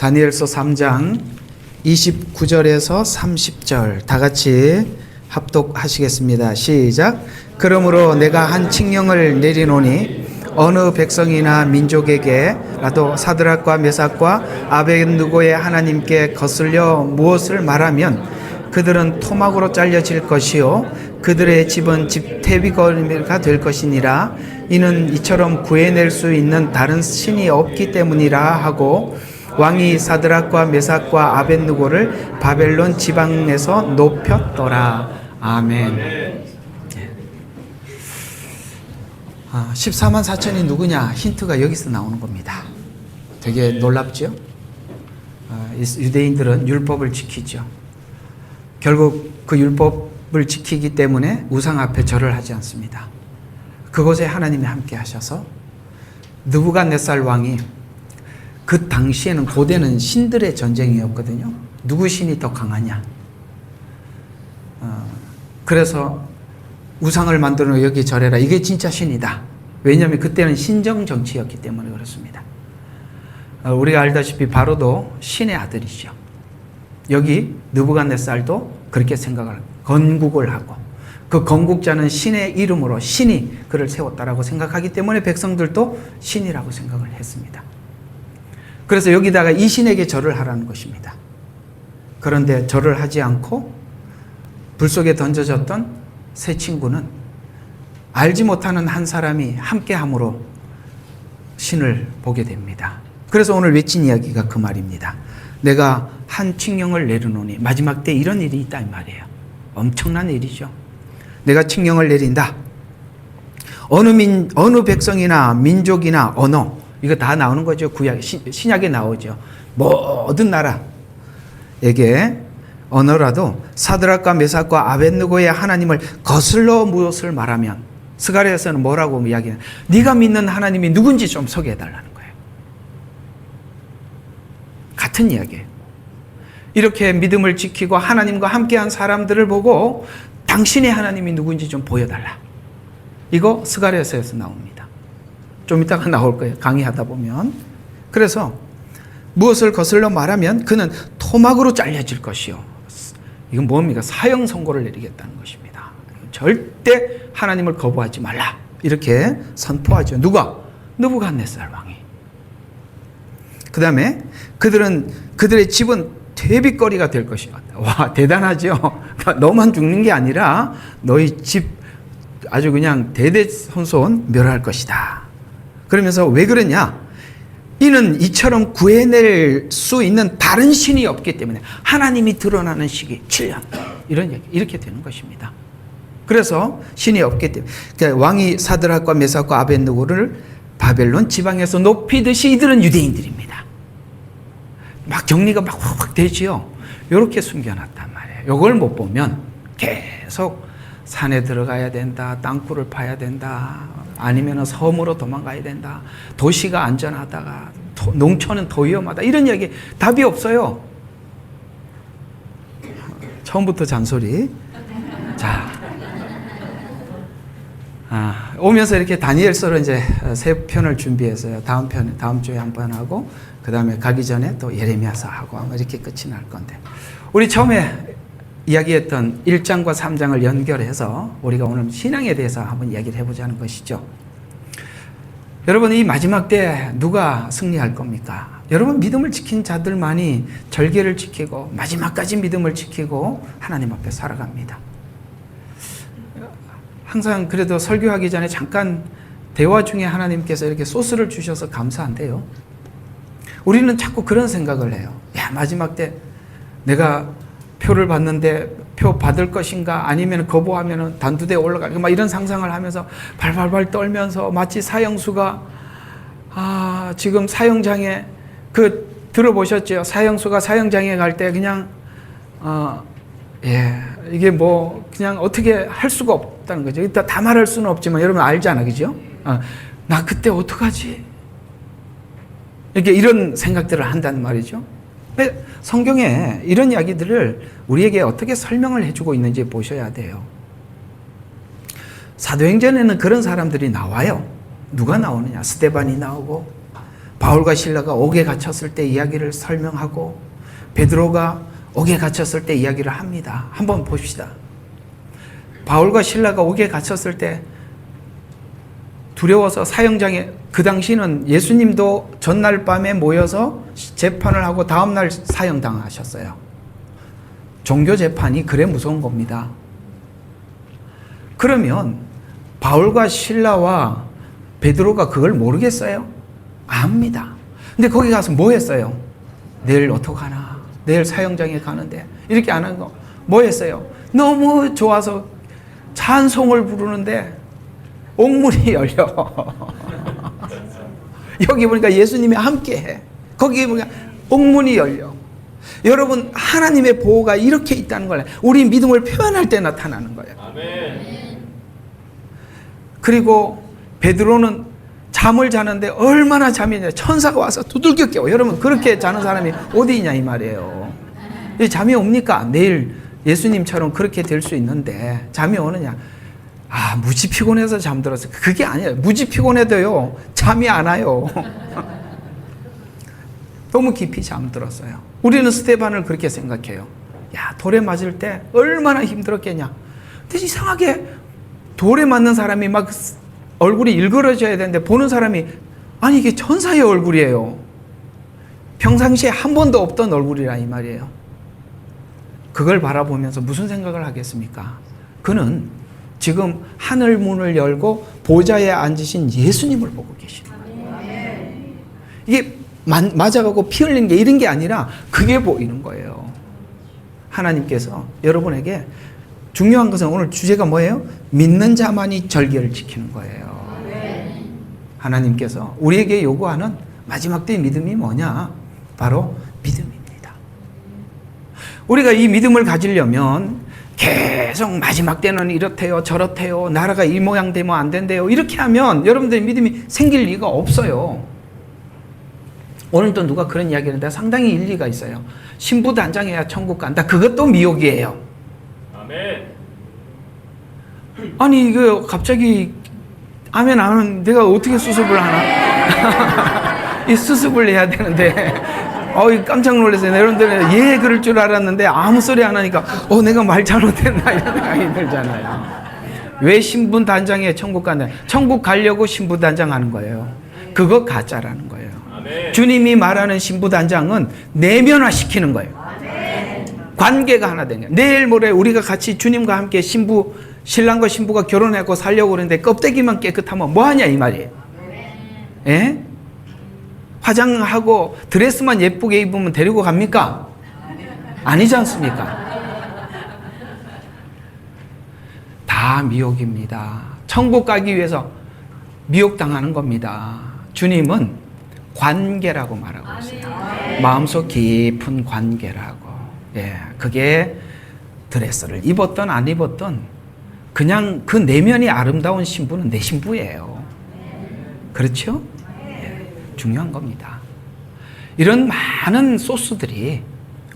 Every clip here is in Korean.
다니엘서 3장 29절에서 30절 다 같이 합독하시겠습니다. 시작. 그러므로 내가 한 칙령을 내리노니 어느 백성이나 민족에게라도 사드락과 메삭과 아벳느고의 하나님께 거슬려 무엇을 말하면 그들은 토막으로 잘려질 것이요 그들의 집은 집태비거리가 될 것이니라. 이는 이처럼 구해낼 수 있는 다른 신이 없기 때문이라 하고 왕이 사드락과 메삭과 아벳느고를 바벨론 지방에서 높였더라. 아멘. 14만 4천이 누구냐? 힌트가 여기서 나오는 겁니다. 되게 놀랍죠? 유대인들은 율법을 지키죠. 결국 그 율법을 지키기 때문에 우상 앞에 절을 하지 않습니다. 그곳에 하나님이 함께 하셔서 느부갓네살 왕이 그 당시에는 고대는 신들의 전쟁이었거든요. 누구 신이 더 강하냐. 그래서 우상을 만들어 여기 절해라. 이게 진짜 신이다. 왜냐하면 그때는 신정 정치였기 때문에 그렇습니다. 우리가 알다시피 바로도 신의 아들이죠. 여기 느부갓네살도 그렇게 생각을 건국을 하고 그 건국자는 신의 이름으로 신이 그를 세웠다라고 생각하기 때문에 백성들도 신이라고 생각을 했습니다. 그래서 여기다가 이 신에게 절을 하라는 것입니다. 그런데 절을 하지 않고 불 속에 던져졌던 세 친구는 알지 못하는 한 사람이 함께함으로 신을 보게 됩니다. 그래서 오늘 외친 이야기가 그 말입니다. 내가 한 칙령을 내려놓으니 마지막 때 이런 일이 있다 이 말이에요. 엄청난 일이죠. 내가 칙령을 내린다. 어느 백성이나 민족이나 언어 이거 다 나오는 거죠. 구약 신약에 나오죠. 모든 나라에게 언어라도 사드락과 메삭과 아벳느고의 하나님을 거슬러 무엇을 말하면 스가랴에서는 뭐라고 이야기해요? 네가 믿는 하나님이 누군지 좀 소개해달라는 거예요. 같은 이야기예요. 이렇게 믿음을 지키고 하나님과 함께한 사람들을 보고 당신의 하나님이 누군지 좀 보여달라. 이거 스가랴서에서 나옵니다. 좀 이따가 나올 거예요. 강의하다 보면. 그래서 무엇을 거슬러 말하면 그는 토막으로 잘려질 것이요. 이건 뭡니까? 사형 선고를 내리겠다는 것입니다. 절대 하나님을 거부하지 말라. 이렇게 선포하죠. 누가? 느부갓네살 왕이. 그 다음에 그들의 집은 퇴비거리가 될 것이다. 와, 대단하죠? 그러니까 너만 죽는 게 아니라 너희 집 아주 그냥 대대손손 멸할 것이다. 그러면서 왜 그러냐? 이는 이처럼 구해낼 수 있는 다른 신이 없기 때문에 하나님이 드러나는 시기 7년. 이런 얘기, 이렇게 되는 것입니다. 그래서 신이 없기 때문에 그러니까 왕이 사드락과 메삭과 아벳느고를 바벨론 지방에서 높이듯이 이들은 유대인들입니다. 막 정리가 막 확 되지요. 이렇게 숨겨놨단 말이에요. 이걸 못 보면 계속 산에 들어가야 된다. 땅굴을 파야 된다. 아니면 섬으로 도망가야 된다. 도시가 안전하다가 농촌은 더 위험하다. 이런 이야기 답이 없어요. 처음부터 잔소리. 자, 오면서 이렇게 다니엘서로 이제 세 편을 준비했어요. 다음 주에 한 번 하고 그 다음에 가기 전에 또 예레미야서 하고 아마 이렇게 끝이 날 건데 우리 처음에 이야기했던 1장과 3장을 연결해서 우리가 오늘 신앙에 대해서 한번 이야기를 해보자는 것이죠. 여러분 이 마지막 때 누가 승리할 겁니까? 여러분 믿음을 지킨 자들만이 절개를 지키고 마지막까지 믿음을 지키고 하나님 앞에 살아갑니다. 항상 그래도 설교하기 전에 잠깐 대화 중에 하나님께서 이렇게 소스를 주셔서 감사한데요. 우리는 자꾸 그런 생각을 해요. 야, 마지막 때 내가 표를 받는데 표 받을 것인가 아니면 거부하면 단두대에 올라갈까 막 이런 상상을 하면서 발발발 떨면서 마치 사형수가 지금 사형장에 들어보셨죠? 사형수가 사형장에 갈 때 그냥 이게 뭐 그냥 어떻게 할 수가 없다는 거죠. 일단 다 말할 수는 없지만 여러분 알잖아, 그죠? 나 그때 어떡하지? 이렇게 이런 생각들을 한다는 말이죠. 성경에 이런 이야기들을 우리에게 어떻게 설명을 해주고 있는지 보셔야 돼요. 사도행전에는 그런 사람들이 나와요. 누가 나오느냐? 스데반이 나오고 바울과 실라가 옥에 갇혔을 때 이야기를 설명하고 베드로가 옥에 갇혔을 때 이야기를 합니다. 한번 봅시다. 바울과 실라가 옥에 갇혔을 때 두려워서 사형장에, 그 당시는 예수님도 전날 밤에 모여서 재판을 하고 다음날 사형당하셨어요. 종교 재판이 그래 무서운 겁니다. 그러면 바울과 실라와 베드로가 그걸 모르겠어요? 압니다. 근데 거기 가서 뭐 했어요? 내일 어떡하나? 내일 사형장에 가는데 이렇게 안 한 거 뭐 했어요? 너무 좋아서 찬송을 부르는데 옥문이 열려. 여기 보니까 예수님이 함께해. 거기 보니까 옥문이 열려. 여러분, 하나님의 보호가 이렇게 있다는 걸 우리 믿음을 표현할 때 나타나는 거예요. 아멘. 그리고 베드로는 잠을 자는데 얼마나 잠이 있냐. 천사가 와서 두들겨 깨워. 여러분, 그렇게 자는 사람이 어디 있냐 이 말이에요. 잠이 옵니까? 내일 예수님처럼 그렇게 될 수 있는데 잠이 오느냐? 아, 무지 피곤해서 잠들었어요. 그게 아니에요. 무지 피곤해도요, 잠이 안 와요. 너무 깊이 잠들었어요. 우리는 스데반을 그렇게 생각해요. 야, 돌에 맞을 때 얼마나 힘들었겠냐. 근데 이상하게 돌에 맞는 사람이 막 얼굴이 일그러져야 되는데 보는 사람이, 아니 이게 천사의 얼굴이에요. 평상시에 한 번도 없던 얼굴이라 이 말이에요. 그걸 바라보면서 무슨 생각을 하겠습니까? 그는 지금 하늘 문을 열고 보좌에 앉으신 예수님을 보고 계시는 거예요. 이게 맞아가고 피 흘리는 게 이런 게 아니라 그게 보이는 거예요. 하나님께서 여러분에게 중요한 것은 오늘 주제가 뭐예요? 믿는 자만이 절개를 지키는 거예요. 하나님께서 우리에게 요구하는 마지막 때의 믿음이 뭐냐? 바로 믿음입니다. 우리가 이 믿음을 가지려면 계속 마지막 때는 이렇대요, 저렇대요, 나라가 이 모양 되면 안 된대요, 이렇게 하면 여러분들의 믿음이 생길 리가 없어요. 오늘도 누가 그런 이야기 하는데 상당히 일리가 있어요. 신부 단장해야 천국 간다. 그것도 미혹이에요. 아멘. 아니 이거 갑자기 아멘 안 하면 내가 어떻게 수습을 하나? 이 수습을 해야 되는데 깜짝 놀랐어요. 여러분들은 예 그럴 줄 알았는데 아무 소리 안 하니까 내가 말 잘못했나 이런 생각이 들잖아요. 왜 신부 단장해야 천국 간다? 천국 가려고 신부 단장하는 거예요. 그거 가짜라는 거예요. 아멘. 주님이 말하는 신부 단장은 내면화시키는 거예요. 관계가 하나 되는 거예요. 내일 모레 우리가 같이 주님과 함께 신랑과 신부가 결혼하고 살려고 그러는데 껍데기만 깨끗하면 뭐하냐 이 말이에요. 예? 화장하고 드레스만 예쁘게 입으면 데리고 갑니까? 아니지 않습니까? 다 미혹입니다. 천국 가기 위해서 미혹당하는 겁니다. 주님은 관계라고 말하고 있어요. 마음속 깊은 관계라고. 예, 그게 드레스를 입었든 안 입었든 그냥 그 내면이 아름다운 신부는 내 신부예요. 그렇죠? 예, 중요한 겁니다. 이런 많은 소스들이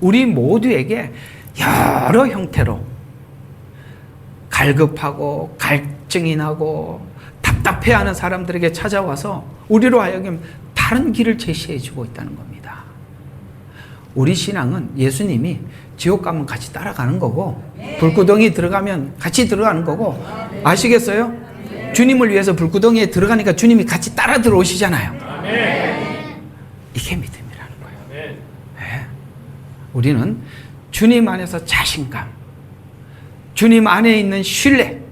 우리 모두에게 여러 형태로 갈급하고 갈증이 나고 답답해하는 사람들에게 찾아와서 우리로 하여금 다른 길을 제시해 주고 있다는 겁니다. 우리 신앙은 예수님이 지옥 가면 같이 따라가는 거고 불구덩이 들어가면 같이 들어가는 거고 아시겠어요? 주님을 위해서 불구덩이에 들어가니까 주님이 같이 따라 들어오시잖아요. 이게 믿음이라는 거예요. 네. 우리는 주님 안에서 자신감, 주님 안에 있는 신뢰,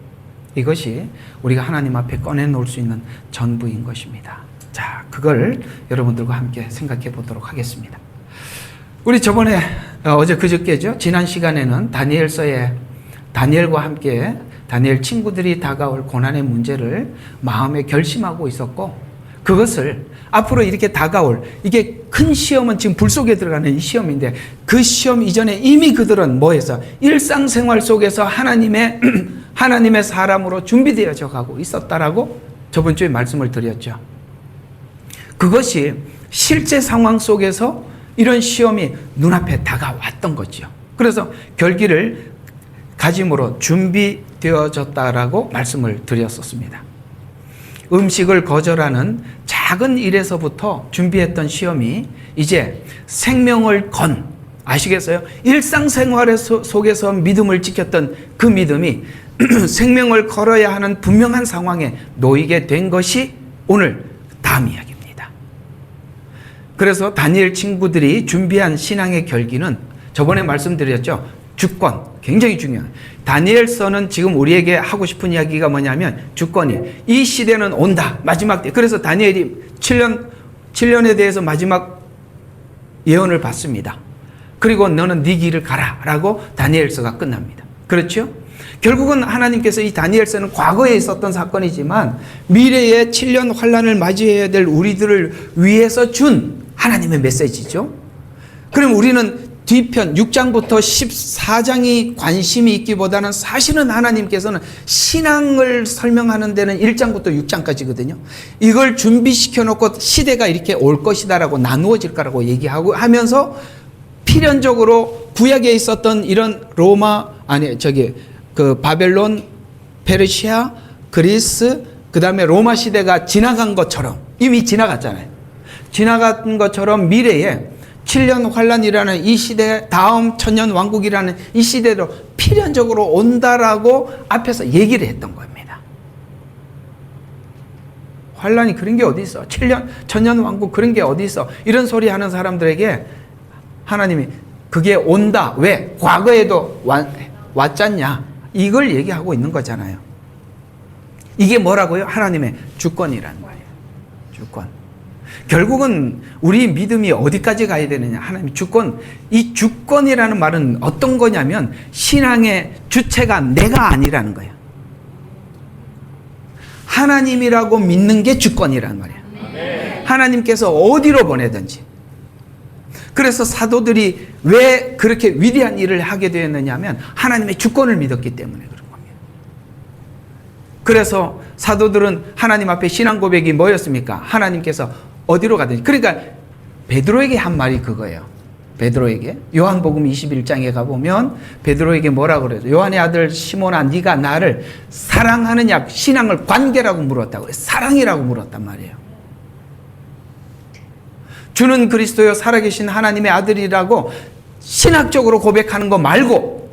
이것이 우리가 하나님 앞에 꺼내놓을 수 있는 전부인 것입니다. 자, 그걸 여러분들과 함께 생각해 보도록 하겠습니다. 우리 저번에 어제 그저께죠. 지난 시간에는 다니엘서에 다니엘과 함께 다니엘 친구들이 다가올 고난의 문제를 마음에 결심하고 있었고 그것을 앞으로 이렇게 다가올 이게 큰 시험은 지금 불 속에 들어가는 이 시험인데 그 시험 이전에 이미 그들은 뭐해서 일상생활 속에서 하나님의 사람으로 준비되어져 가고 있었다라고 저번 주에 말씀을 드렸죠. 그것이 실제 상황 속에서 이런 시험이 눈앞에 다가왔던 거죠. 그래서 결기를 가짐으로 준비되어졌다라고 말씀을 드렸었습니다. 음식을 거절하는 작은 일에서부터 준비했던 시험이 이제 생명을 건, 아시겠어요? 일상생활 속에서 믿음을 지켰던 그 믿음이 생명을 걸어야 하는 분명한 상황에 놓이게 된 것이 오늘 다음 이야기입니다. 그래서 다니엘 친구들이 준비한 신앙의 결기는 저번에 말씀드렸죠. 주권, 굉장히 중요해요. 다니엘서는 지금 우리에게 하고 싶은 이야기가 뭐냐면 주권이 이 시대는 온다. 마지막 때. 그래서 다니엘이 7년에 대해서 마지막 예언을 받습니다. 그리고 너는 네 길을 가라 라고 다니엘서가 끝납니다. 그렇죠? 결국은 하나님께서 이 다니엘서는 과거에 있었던 사건이지만 미래의 7년 환란을 맞이해야 될 우리들을 위해서 준 하나님의 메시지죠. 그럼 우리는 뒤편 6장부터 14장이 관심이 있기보다는 사실은 하나님께서는 신앙을 설명하는 데는 1장부터 6장까지거든요. 이걸 준비시켜 놓고 시대가 이렇게 올 것이다라고 나누어질 거라고 얘기하고 하면서 필연적으로 구약에 있었던 이런 그 바벨론, 페르시아, 그리스, 그 다음에 로마 시대가 지나간 것처럼 이미 지나갔잖아요. 지나간 것처럼 미래에 7년 환란이라는 이 시대, 다음 천년 왕국이라는 이 시대로 필연적으로 온다라고 앞에서 얘기를 했던 겁니다. 환란이 그런 게 어디 있어? 7년, 천년 왕국 그런 게 어디 있어? 이런 소리 하는 사람들에게 하나님이 그게 온다. 왜? 과거에도 왔잖냐? 이걸 얘기하고 있는 거잖아요. 이게 뭐라고요? 하나님의 주권이라는 거예요. 주권. 결국은 우리 믿음이 어디까지 가야 되느냐? 하나님의 주권. 이 주권이라는 말은 어떤 거냐면 신앙의 주체가 내가 아니라는 거예요. 하나님이라고 믿는 게 주권이라는 말이에요. 하나님께서 어디로 보내든지. 그래서 사도들이 왜 그렇게 위대한 일을 하게 되었느냐 하면 하나님의 주권을 믿었기 때문에 그런 겁니다. 그래서 사도들은 하나님 앞에 신앙 고백이 뭐였습니까? 하나님께서 어디로 가든지. 그러니까 베드로에게 한 말이 그거예요. 베드로에게 요한복음 21장에 가보면 베드로에게 뭐라고 그래요? 요한의 아들 시몬아 네가 나를 사랑하느냐? 신앙을 관계라고 물었다고 그래요. 사랑이라고 물었단 말이에요. 주는 그리스도여 살아계신 하나님의 아들이라고 신학적으로 고백하는 거 말고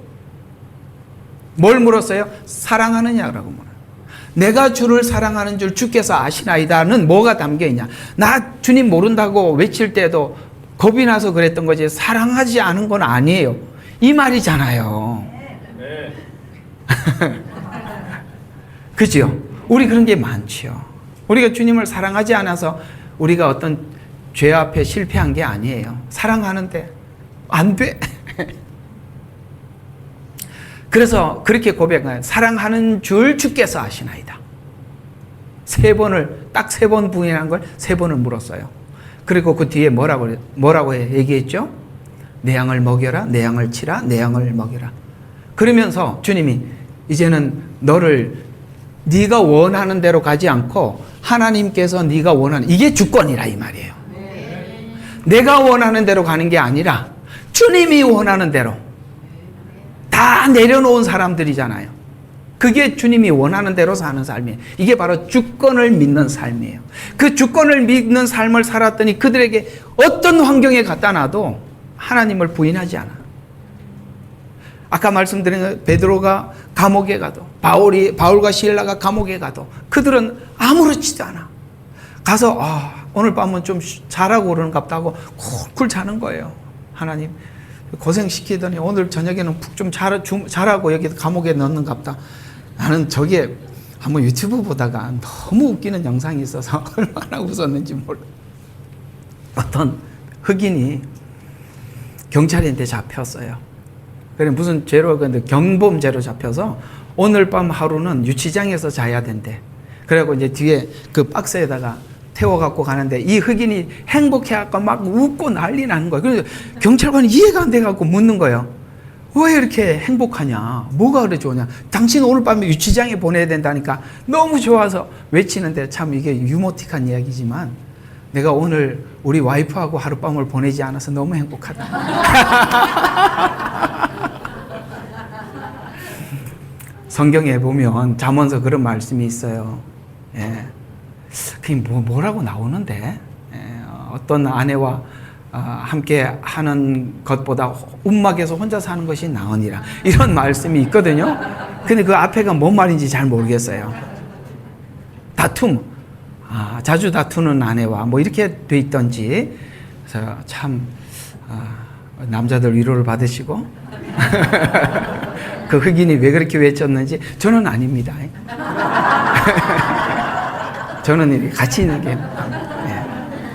뭘 물었어요? 사랑하느냐라고 물어요. 내가 주를 사랑하는 줄 주께서 아시나이다는 뭐가 담겨있냐? 나 주님 모른다고 외칠 때도 겁이 나서 그랬던 거지 사랑하지 않은 건 아니에요. 이 말이잖아요. 네. 그죠? 우리 그런 게 많죠. 우리가 주님을 사랑하지 않아서 우리가 어떤 죄 앞에 실패한 게 아니에요. 사랑하는데 안 돼. 그래서 그렇게 고백해요. 사랑하는 줄 주께서 아시나이다. 딱 세 번 부인한 걸 세 번을 물었어요. 그리고 그 뒤에 뭐라고 얘기했죠? 내 양을 먹여라, 내 양을 치라, 내 양을 먹여라. 그러면서 주님이 이제는 너를 네가 원하는 대로 가지 않고 하나님께서 네가 원하는 이게 주권이라 이 말이에요. 내가 원하는 대로 가는 게 아니라 주님이 원하는 대로 다 내려놓은 사람들이잖아요. 그게 주님이 원하는 대로 사는 삶이에요. 이게 바로 주권을 믿는 삶이에요. 그 주권을 믿는 삶을 살았더니 그들에게 어떤 환경에 갖다 놔도 하나님을 부인하지 않아. 아까 말씀드린 베드로가 감옥에 가도 바울과 실라가 감옥에 가도 그들은 아무렇지도 않아. 가서 오늘 밤은 좀 자라고 그러는갑다 하고 쿨쿨 자는 거예요. 하나님 고생시키더니 오늘 저녁에는 푹 좀 자라고 여기 감옥에 넣는갑다. 나는 저게 한번 유튜브 보다가 너무 웃기는 영상이 있어서 얼마나 웃었는지 몰라. 어떤 흑인이 경찰한테 잡혔어요. 그래 무슨 죄로 근데 경범죄로 잡혀서 오늘 밤 하루는 유치장에서 자야 된대. 그래갖고 이제 뒤에 그 박스에다가 태워갖고 가는데 이 흑인이 행복해갖고 막 웃고 난리 나는 거예요. 그래서 경찰관이 이해가 안 돼갖고 묻는 거예요. 왜 이렇게 행복하냐? 뭐가 그래 좋으냐? 당신 오늘 밤에 유치장에 보내야 된다니까 너무 좋아서 외치는데 참 이게 유머틱한 이야기지만 내가 오늘 우리 와이프하고 하룻밤을 보내지 않아서 너무 행복하다. 성경에 보면 잠언서 그런 말씀이 있어요. 예. 그게 뭐라고 나오는데 어떤 아내와 함께 하는 것보다 움막에서 혼자 사는 것이 나으니라 이런 말씀이 있거든요. 근데 그 앞에가 뭔 말인지 잘 모르겠어요. 다툼, 자주 다투는 아내와 뭐 이렇게 돼 있던지. 그래서 참 남자들 위로를 받으시고 그 흑인이 왜 그렇게 외쳤는지 저는 아닙니다. 저는 같이 있는 게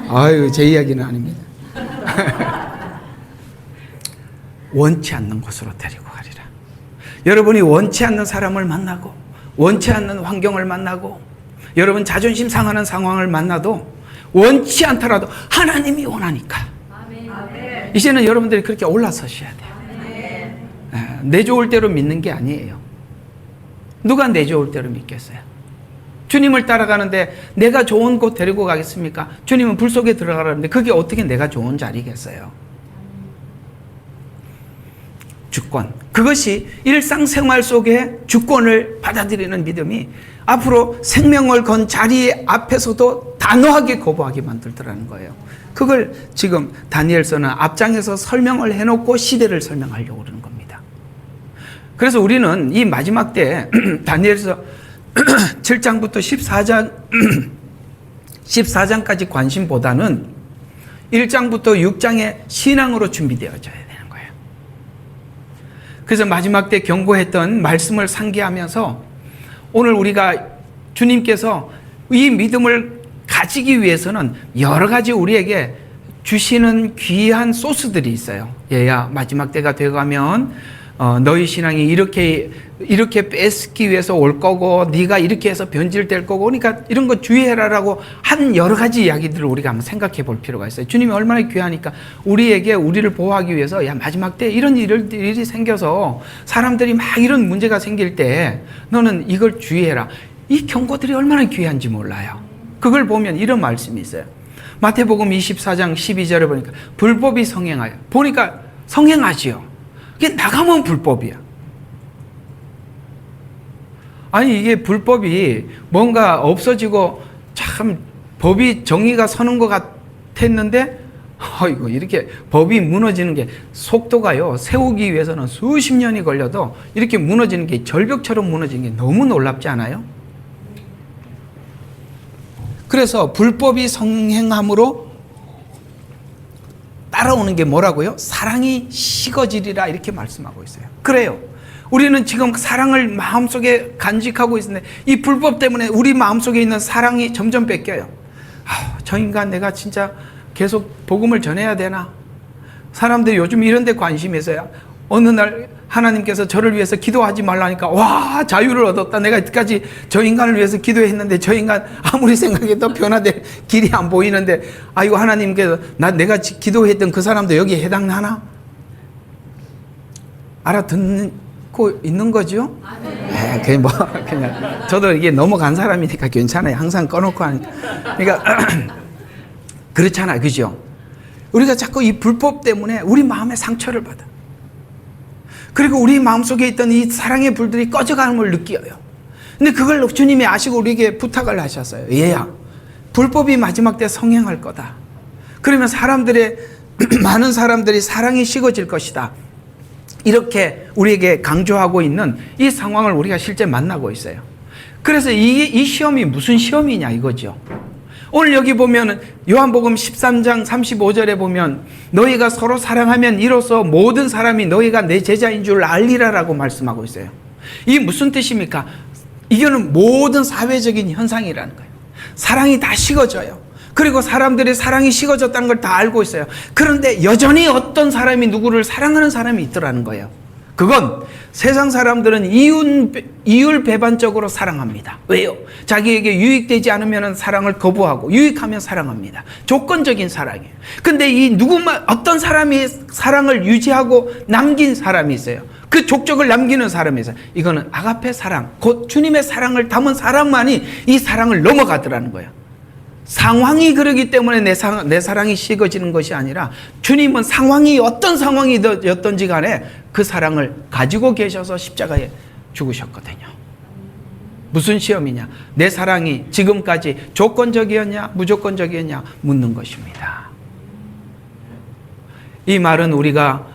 아유 제 이야기는 아닙니다. 원치 않는 곳으로 데리고 가리라. 여러분이 원치 않는 사람을 만나고 원치 않는 환경을 만나고 여러분 자존심 상하는 상황을 만나도 원치 않더라도 하나님이 원하니까 이제는 여러분들이 그렇게 올라서셔야 돼요. 내 좋을 대로 믿는 게 아니에요. 누가 내 좋을 대로 믿겠어요? 주님을 따라가는데 내가 좋은 곳 데리고 가겠습니까? 주님은 불 속에 들어가라는데 그게 어떻게 내가 좋은 자리겠어요? 주권. 그것이 일상생활 속에 주권을 받아들이는 믿음이 앞으로 생명을 건 자리 앞에서도 단호하게 거부하게 만들더라는 거예요. 그걸 지금 다니엘서는 앞장에서 설명을 해놓고 시대를 설명하려고 그러는 겁니다. 그래서 우리는 이 마지막 때 다니엘서 7장부터 14장까지 관심보다는 1장부터 6장의 신앙으로 준비되어져야 되는 거예요. 그래서 마지막 때 경고했던 말씀을 상기하면서 오늘 우리가 주님께서 이 믿음을 가지기 위해서는 여러 가지 우리에게 주시는 귀한 소스들이 있어요. 얘야 마지막 때가 되어가면 너희 신앙이 이렇게 뺏기 위해서 올 거고 네가 이렇게 해서 변질될 거고 그러니까 이런 거 주의해라라고 한 여러 가지 이야기들을 우리가 한번 생각해 볼 필요가 있어요. 주님이 얼마나 귀하니까 우리를 보호하기 위해서 야 마지막 때 이런 일이 생겨서 사람들이 막 이런 문제가 생길 때 너는 이걸 주의해라. 이 경고들이 얼마나 귀한지 몰라요. 그걸 보면 이런 말씀이 있어요. 마태복음 24장 12절에 보니까 불법이 성행하여 보니까 성행하지요. 이게 나가면 불법이야. 아니 이게 불법이 뭔가 없어지고 참 법이 정의가 서는 것 같았는데 아이고 이렇게 법이 무너지는 게 속도가요 세우기 위해서는 수십 년이 걸려도 이렇게 무너지는 게 절벽처럼 무너지는 게 너무 놀랍지 않아요? 그래서 불법이 성행함으로 따라오는 게 뭐라고요? 사랑이 식어지리라 이렇게 말씀하고 있어요. 그래요. 우리는 지금 사랑을 마음속에 간직하고 있는데 이 불법 때문에 우리 마음속에 있는 사랑이 점점 뺏겨요. 저 인간 내가 진짜 계속 복음을 전해야 되나? 사람들이 요즘 이런 데 관심이 있어요. 어느 날 하나님께서 저를 위해서 기도하지 말라니까 와 자유를 얻었다. 내가 이때까지 저 인간을 위해서 기도했는데 저 인간 아무리 생각해도 변화될 길이 안 보이는데 아이고 하나님께서 내가 기도했던 그 사람도 여기에 해당하나? 알아듣고 있는 거죠? 그게 뭐 그냥 저도 이게 넘어간 사람이니까 괜찮아요. 항상 꺼놓고 하니까. 그러니까 그렇잖아요, 그죠? 우리가 자꾸 이 불법 때문에 우리 마음에 상처를 받아. 그리고 우리 마음속에 있던 이 사랑의 불들이 꺼져가는 걸 느껴요. 근데 그걸 주님이 아시고 우리에게 부탁을 하셨어요. 얘야, 불법이 마지막 때 성행할 거다. 그러면 많은 사람들이 사랑이 식어질 것이다. 이렇게 우리에게 강조하고 있는 이 상황을 우리가 실제 만나고 있어요. 그래서 이 시험이 무슨 시험이냐 이거죠. 오늘 여기 보면 요한복음 13장 35절에 보면 너희가 서로 사랑하면 이로써 모든 사람이 너희가 내 제자인 줄 알리라라고 말씀하고 있어요. 이게 무슨 뜻입니까? 이거는 모든 사회적인 현상이라는 거예요. 사랑이 다 식어져요. 그리고 사람들이 사랑이 식어졌다는 걸 다 알고 있어요. 그런데 여전히 어떤 사람이 누구를 사랑하는 사람이 있더라는 거예요. 그건 세상 사람들은 이율배반적으로 사랑합니다. 왜요? 자기에게 유익되지 않으면 사랑을 거부하고 유익하면 사랑합니다. 조건적인 사랑이에요. 근데 어떤 사람이 사랑을 유지하고 남긴 사람이 있어요. 그 족적을 남기는 사람이 있어요. 이거는 아가페 사랑, 곧 주님의 사랑을 담은 사랑만이 이 사랑을 넘어가더라는 거예요. 상황이 그러기 때문에 내 사랑이 식어지는 것이 아니라 주님은 상황이 어떤 상황이었던지 간에 그 사랑을 가지고 계셔서 십자가에 죽으셨거든요. 무슨 시험이냐? 내 사랑이 지금까지 조건적이었냐? 무조건적이었냐? 묻는 것입니다. 이 말은 우리가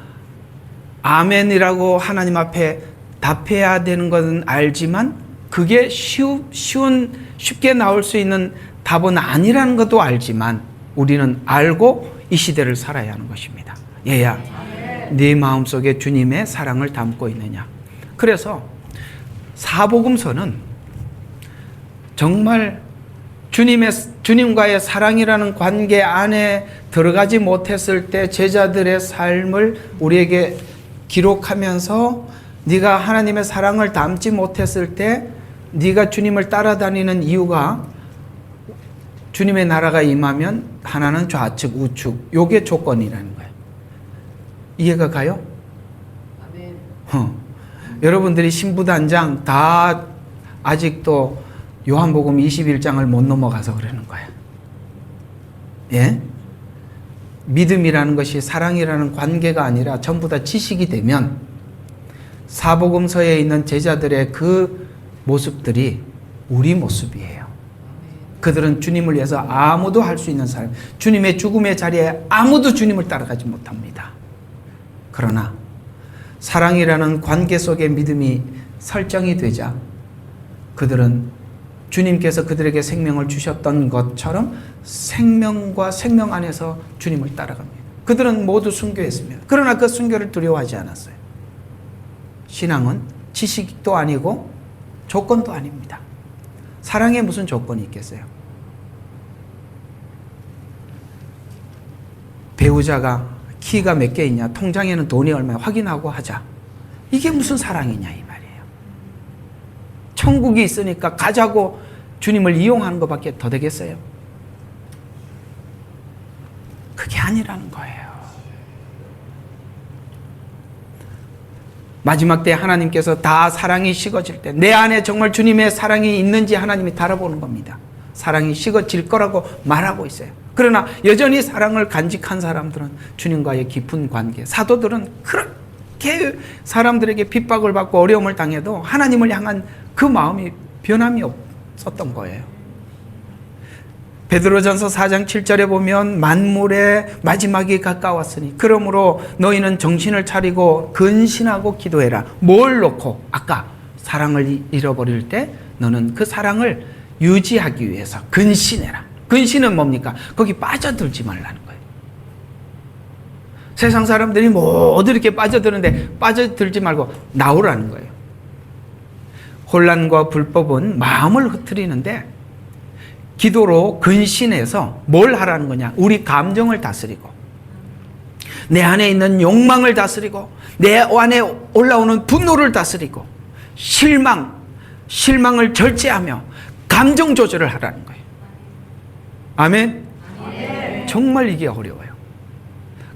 아멘이라고 하나님 앞에 답해야 되는 것은 알지만 그게 쉽게 나올 수 있는 답은 아니라는 것도 알지만 우리는 알고 이 시대를 살아야 하는 것입니다. 얘야, 네 마음속에 주님의 사랑을 담고 있느냐? 그래서 사복음서는 정말 주님과의 사랑이라는 관계 안에 들어가지 못했을 때 제자들의 삶을 우리에게 기록하면서 네가 하나님의 사랑을 담지 못했을 때 네가 주님을 따라다니는 이유가 주님의 나라가 임하면 하나는 좌측 우측 요게 조건이라는 거예요. 이해가 가요? 아멘. 여러분들이 신부단장 다 아직도 요한복음 21장을 못 넘어가서 그러는 거예요. 예? 믿음이라는 것이 사랑이라는 관계가 아니라 전부 다 지식이 되면 사복음서에 있는 제자들의 그 모습들이 우리 모습이에요. 그들은 주님을 위해서 아무도 할 수 있는 사람, 주님의 죽음의 자리에 아무도 주님을 따라가지 못합니다. 그러나 사랑이라는 관계 속에 믿음이 설정이 되자 그들은 주님께서 그들에게 생명을 주셨던 것처럼 생명과 생명 안에서 주님을 따라갑니다. 그들은 모두 순교했습니다. 그러나 그 순교를 두려워하지 않았어요. 신앙은 지식도 아니고 조건도 아닙니다. 사랑에 무슨 조건이 있겠어요? 배우자가 키가 몇 개 있냐, 통장에는 돈이 얼마야 확인하고 하자. 이게 무슨 사랑이냐 이 말이에요. 천국이 있으니까 가자고 주님을 이용하는 것밖에 더 되겠어요? 그게 아니라는 거예요. 마지막 때 하나님께서 다 사랑이 식어질 때 내 안에 정말 주님의 사랑이 있는지 하나님이 달아보는 겁니다. 사랑이 식어질 거라고 말하고 있어요. 그러나 여전히 사랑을 간직한 사람들은 주님과의 깊은 관계, 사도들은 그렇게 사람들에게 핍박을 받고 어려움을 당해도 하나님을 향한 그 마음이 변함이 없었던 거예요. 베드로전서 4장 7절에 보면 만물의 마지막이 가까웠으니 그러므로 너희는 정신을 차리고 근신하고 기도해라. 뭘 놓고? 아까 사랑을 잃어버릴 때 너는 그 사랑을 유지하기 위해서 근신해라. 근신은 뭡니까? 거기 빠져들지 말라는 거예요. 세상 사람들이 모두 이렇게 빠져드는데 빠져들지 말고 나오라는 거예요. 혼란과 불법은 마음을 흐트리는데 기도로 근신해서 뭘 하라는 거냐? 우리 감정을 다스리고 내 안에 있는 욕망을 다스리고 내 안에 올라오는 분노를 다스리고 실망을 절제하며 감정 조절을 하라는 거예요. 아멘? 아멘. 정말 이게 어려워요.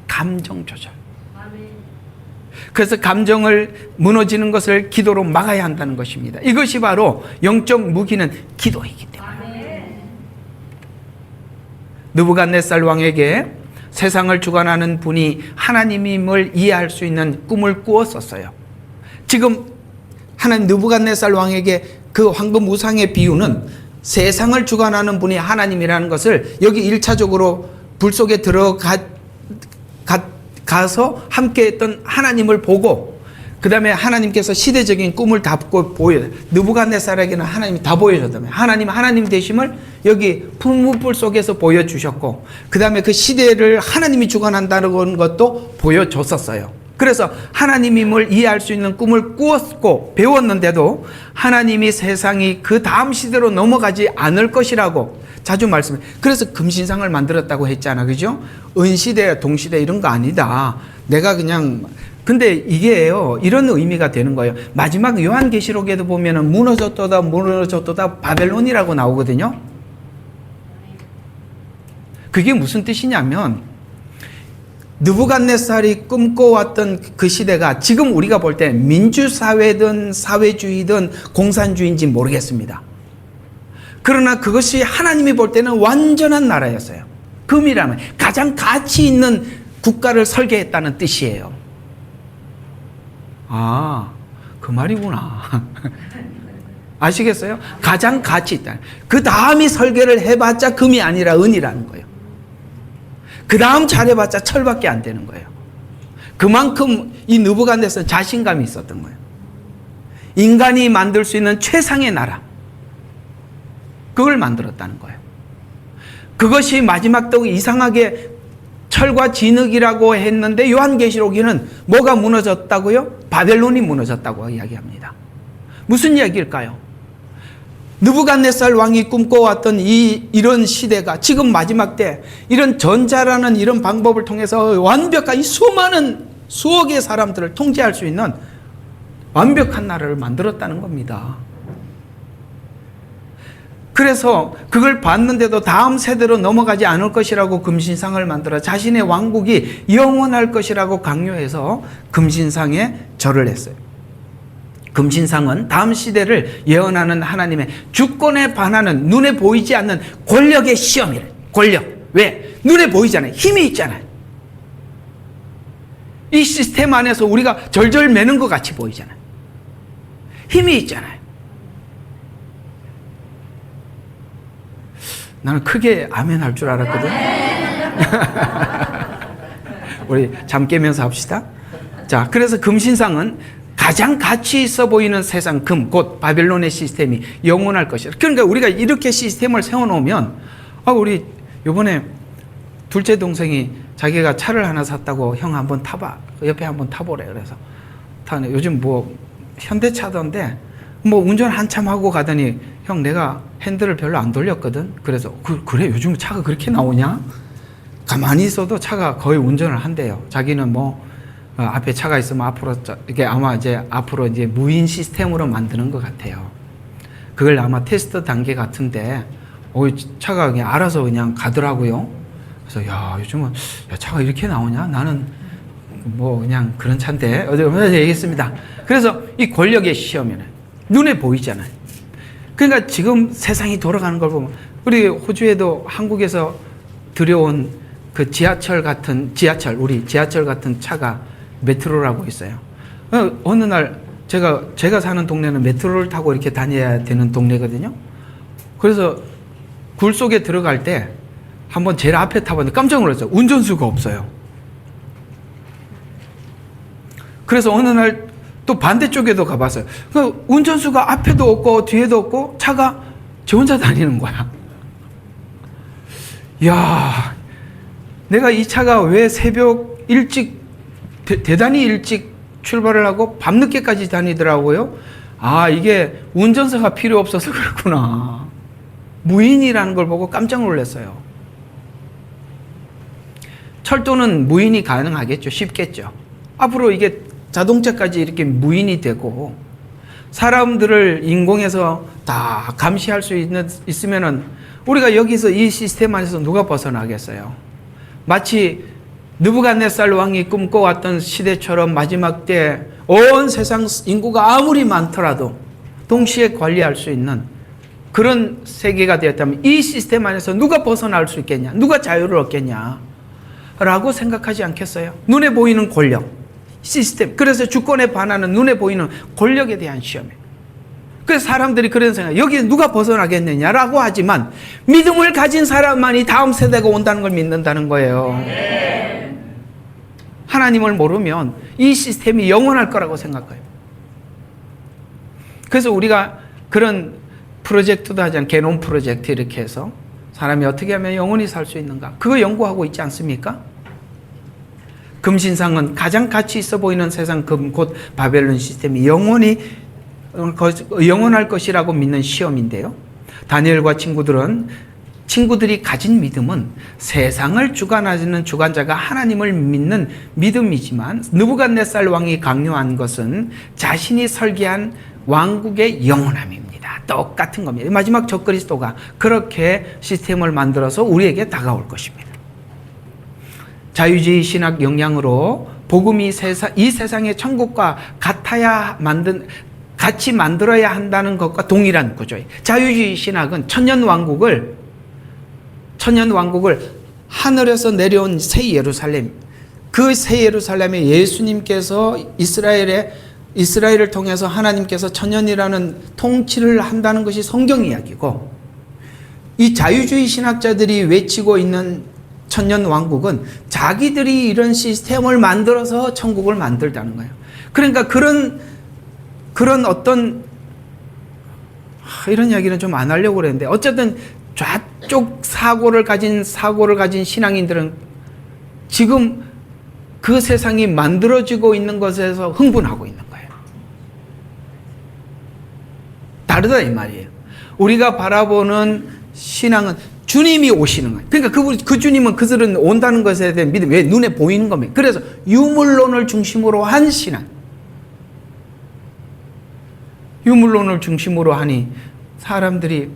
감정 조절. 아멘. 그래서 감정을 무너지는 것을 기도로 막아야 한다는 것입니다. 이것이 바로 영적 무기는 기도이기 때문에. 느부갓네살 왕에게 세상을 주관하는 분이 하나님임을 이해할 수 있는 꿈을 꾸었었어요. 지금 하나님 느부갓네살 왕에게 그 황금 우상의 비유는 세상을 주관하는 분이 하나님이라는 것을 여기 1차적으로 불 속에 가서 함께 했던 하나님을 보고 그 다음에 하나님께서 시대적인 꿈을 다 보여요. 느부갓네살에게는 하나님이 다 보여줬다며. 하나님 되심을 여기 풀무불 속에서 보여주셨고 그 다음에 그 시대를 하나님이 주관한다는 것도 보여줬었어요. 그래서 하나님임을 이해할 수 있는 꿈을 꾸었고 배웠는데도 하나님이 세상이 그 다음 시대로 넘어가지 않을 것이라고 자주 말씀해요. 그래서 금신상을 만들었다고 했잖아. 그죠? 은시대, 동시대 이런 거 아니다. 내가 그냥 근데 이게요, 이런 의미가 되는 거예요. 마지막 요한계시록에도 보면은 무너졌도다 바벨론이라고 나오거든요. 그게 무슨 뜻이냐면 느부갓네살이 꿈꿔왔던 그 시대가 지금 우리가 볼 때 민주사회든 사회주의든 공산주의인지 모르겠습니다. 그러나 그것이 하나님이 볼 때는 완전한 나라였어요. 금이라면 가장 가치 있는 국가를 설계했다는 뜻이에요. 아, 그 말이구나. 아시겠어요? 가장 가치 있다. 그 다음이 설계를 해봤자 금이 아니라 은이라는 거예요. 그 다음 잘해봤자 철밖에 안 되는 거예요. 그만큼 이 느부갓네살은 자신감이 있었던 거예요. 인간이 만들 수 있는 최상의 나라, 그걸 만들었다는 거예요. 그것이 마지막 때 이상하게 철과 진흙이라고 했는데 요한계시록에는 뭐가 무너졌다고요? 바벨론이 무너졌다고 이야기합니다. 무슨 이야기일까요? 느부갓네살 왕이 꿈꿔왔던 이런 시대가 지금 마지막 때 이런 전자라는 이런 방법을 통해서 완벽한 이 수많은 수억의 사람들을 통제할 수 있는 완벽한 나라를 만들었다는 겁니다. 그래서 그걸 봤는데도 다음 세대로 넘어가지 않을 것이라고 금신상을 만들어 자신의 왕국이 영원할 것이라고 강요해서 금신상에 절을 했어요. 금신상은 다음 시대를 예언하는 하나님의 주권에 반하는 눈에 보이지 않는 권력의 시험이래. 권력. 왜? 눈에 보이잖아요. 힘이 있잖아요. 이 시스템 안에서 우리가 절절 매는 것 같이 보이잖아요. 힘이 있잖아요. 나는 크게 아멘 할 줄 알았거든. 우리 잠 깨면서 합시다. 자, 그래서 금신상은 가장 가치 있어 보이는 세상 금, 곧 바벨론의 시스템이 영원할 것이다. 그러니까 우리가 이렇게 시스템을 세워놓으면, 우리 요번에 둘째 동생이 자기가 차를 하나 샀다고 형 한번 타봐. 옆에 한번 타보래. 그래서 타네. 요즘 뭐 현대차던데 뭐 운전 한참 하고 가더니 형 내가 핸들을 별로 안 돌렸거든. 그래서 그래 요즘 차가 그렇게 나오냐? 가만히 있어도 차가 거의 운전을 한대요. 자기는 뭐 앞에 차가 있으면 앞으로 이게 아마 이제 앞으로 이제 무인 시스템으로 만드는 것 같아요. 그걸 아마 테스트 단계 같은데 차가 그냥 알아서 그냥 가더라고요. 그래서 야 요즘은 야, 차가 이렇게 나오냐? 나는 뭐 그냥 그런 차인데 어제 얘기했습니다. 그래서 이 권력의 시험이네. 눈에 보이잖아요. 그러니까 지금 세상이 돌아가는 걸 보면 우리 호주에도 한국에서 들여온 그 지하철 같은 차가 메트로라고 있어요. 어느 날 제가 사는 동네는 메트로를 타고 이렇게 다녀야 되는 동네거든요. 그래서 굴 속에 들어갈 때 한번 제일 앞에 타봤는데 깜짝 놀랐어요. 운전수가 없어요. 그래서 어느 날 또 반대쪽에도 가봤어요. 그 운전수가 앞에도 없고 뒤에도 없고 차가 저 혼자 다니는 거야. 야, 내가 이 차가 왜 새벽 일찍 대단히 일찍 출발을 하고 밤늦게까지 다니더라고요. 아, 이게 운전사가 필요 없어서 그렇구나. 무인이라는 걸 보고 깜짝 놀랐어요. 철도는 무인이 가능하겠죠. 쉽겠죠. 앞으로 이게 자동차까지 이렇게 무인이 되고 사람들을 인공에서 다 감시할 수 있으면은 우리가 여기서 이 시스템 안에서 누가 벗어나겠어요? 마치 느부갓네살 왕이 꿈꿔왔던 시대처럼 마지막 때 온 세상 인구가 아무리 많더라도 동시에 관리할 수 있는 그런 세계가 되었다면 이 시스템 안에서 누가 벗어날 수 있겠냐? 누가 자유를 얻겠냐? 라고 생각하지 않겠어요? 눈에 보이는 권력, 시스템. 그래서 주권에 반하는 눈에 보이는 권력에 대한 시험이에요. 그래서 사람들이 그런 생각, 여기에 누가 벗어나겠느냐라고 하지만 믿음을 가진 사람만이 다음 세대가 온다는 걸 믿는다는 거예요. 하나님을 모르면 이 시스템이 영원할 거라고 생각해요. 그래서 우리가 그런 프로젝트도 하잖아요. 게놈 프로젝트 이렇게 해서 사람이 어떻게 하면 영원히 살 수 있는가? 그거 연구하고 있지 않습니까? 금신상은 가장 가치 있어 보이는 세상 금, 곧 바벨론 시스템이 영원할 것이라고 믿는 시험인데요. 다니엘과 친구들이 가진 믿음은 세상을 주관하는 주관자가 하나님을 믿는 믿음이지만 느부갓네살 왕이 강요한 것은 자신이 설계한 왕국의 영원함입니다. 똑같은 겁니다. 마지막 적그리스도가 그렇게 시스템을 만들어서 우리에게 다가올 것입니다. 자유주의 신학 영향으로 복음이 이 세상의 천국과 같이 만들어야 한다는 것과 동일한 구조예요. 자유주의 신학은 천년 왕국을 하늘에서 내려온 새 예루살렘, 그 새 예루살렘에 예수님께서 이스라엘의 이스라엘을 통해서 하나님께서 천년이라는 통치를 한다는 것이 성경 이야기고, 이 자유주의 신학자들이 외치고 있는 천년 왕국은 자기들이 이런 시스템을 만들어서 천국을 만들다는 거예요. 그러니까 그런 어떤 이런 이야기는 좀 안 하려고 그랬는데, 어쨌든 좌쪽 사고를 가진 신앙인들은 지금 그 세상이 만들어지고 있는 것에서 흥분하고 있는 거예요. 다르다 이 말이에요. 우리가 바라보는 신앙은 주님이 오시는 거예요. 그러니까 그 주님은 그들은 온다는 것에 대한 믿음, 왜 눈에 보이는 겁니다. 그래서 유물론을 중심으로 한 신앙. 유물론을 중심으로 하니 사람들이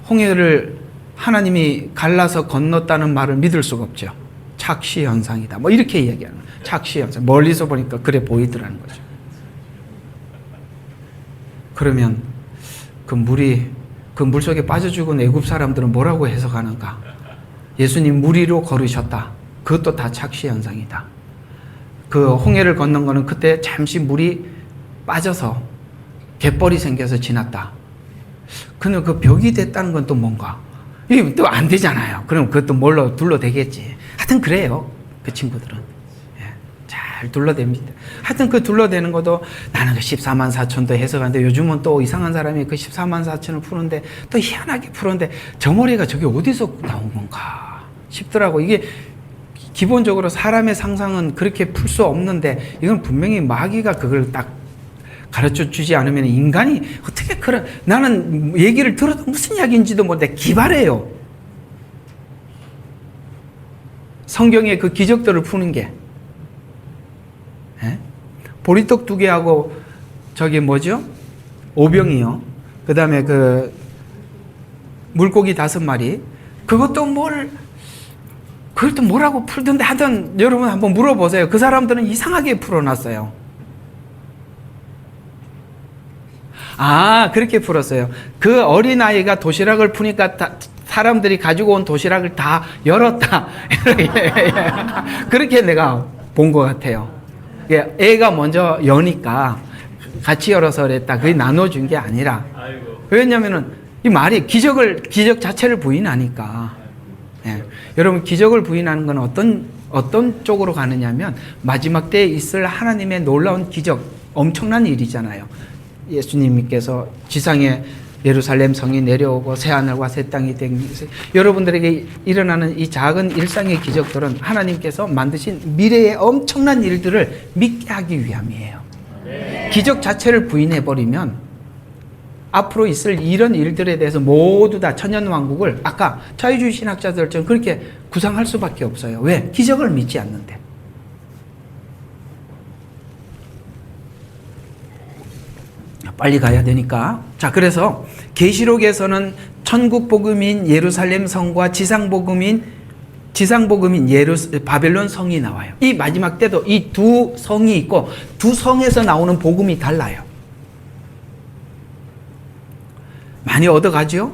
홍해를 하나님이 갈라서 건넜다는 말을 믿을 수가 없죠. 착시 현상이다. 뭐 이렇게 이야기하는 거예요. 착시 현상. 멀리서 보니까 그래 보이더라는 거죠. 그러면 그 물 속에 빠져 죽은 애굽 사람들은 뭐라고 해석하는가? 예수님 물 위로 걸으셨다. 그것도 다 착시 현상이다. 그 홍해를 건넌 거는 그때 잠시 물이 빠져서 갯벌이 생겨서 지났다. 그는 그 벽이 됐다는 건 또 뭔가? 이게 또 안 되잖아요. 그럼 그것도 뭘로 둘러대겠지. 하여튼 그래요. 그 친구들은. 예, 잘 둘러댑니다. 하여튼 그 둘러대는 것도 나는 그 14만 4천도 해석하는데, 요즘은 또 이상한 사람이 그 14만 4천을 푸는데 또 희한하게 푸는데 저 머리가 저게 어디서 나온 건가 싶더라고. 이게 기본적으로 사람의 상상은 그렇게 풀 수 없는데, 이건 분명히 마귀가 그걸 딱 가르쳐 주지 않으면 인간이 어떻게 그런, 나는 얘기를 들어도 무슨 이야기인지도 모르는데 기발해요. 성경의 그 기적들을 푸는 게. 예? 보리떡 2개하고 저기 뭐죠? 오병이요. 그 다음에 그 물고기 5마리. 그것도 뭐라고 풀던데, 하여튼 여러분 한번 물어보세요. 그 사람들은 이상하게 풀어놨어요. 그렇게 풀었어요. 그 어린아이가 도시락을 푸니까 사람들이 가지고 온 도시락을 다 열었다. 그렇게 내가 본 것 같아요. 애가 먼저 여니까 같이 열어서 그랬다. 그게 나눠준 게 아니라. 왜냐면은 이 말이 기적 자체를 부인하니까. 예. 여러분, 기적을 부인하는 건 어떤 쪽으로 가느냐면, 마지막 때에 있을 하나님의 놀라운 기적, 엄청난 일이잖아요. 예수님께서 지상에 예루살렘 성이 내려오고 새하늘과 새 땅이 된, 여러분들에게 일어나는 이 작은 일상의 기적들은 하나님께서 만드신 미래의 엄청난 일들을 믿게 하기 위함이에요. 기적 자체를 부인해버리면 앞으로 있을 이런 일들에 대해서 모두 다 천년왕국을 아까 자유주의 신학자들처럼 그렇게 구상할 수밖에 없어요. 왜? 기적을 믿지 않는데. 빨리 가야 되니까. 자, 그래서 계시록에서는 천국 복음인 예루살렘 성과 지상 복음인 바벨론 성이 나와요. 이 마지막 때도 이 두 성이 있고, 두 성에서 나오는 복음이 달라요. 많이 얻어가죠?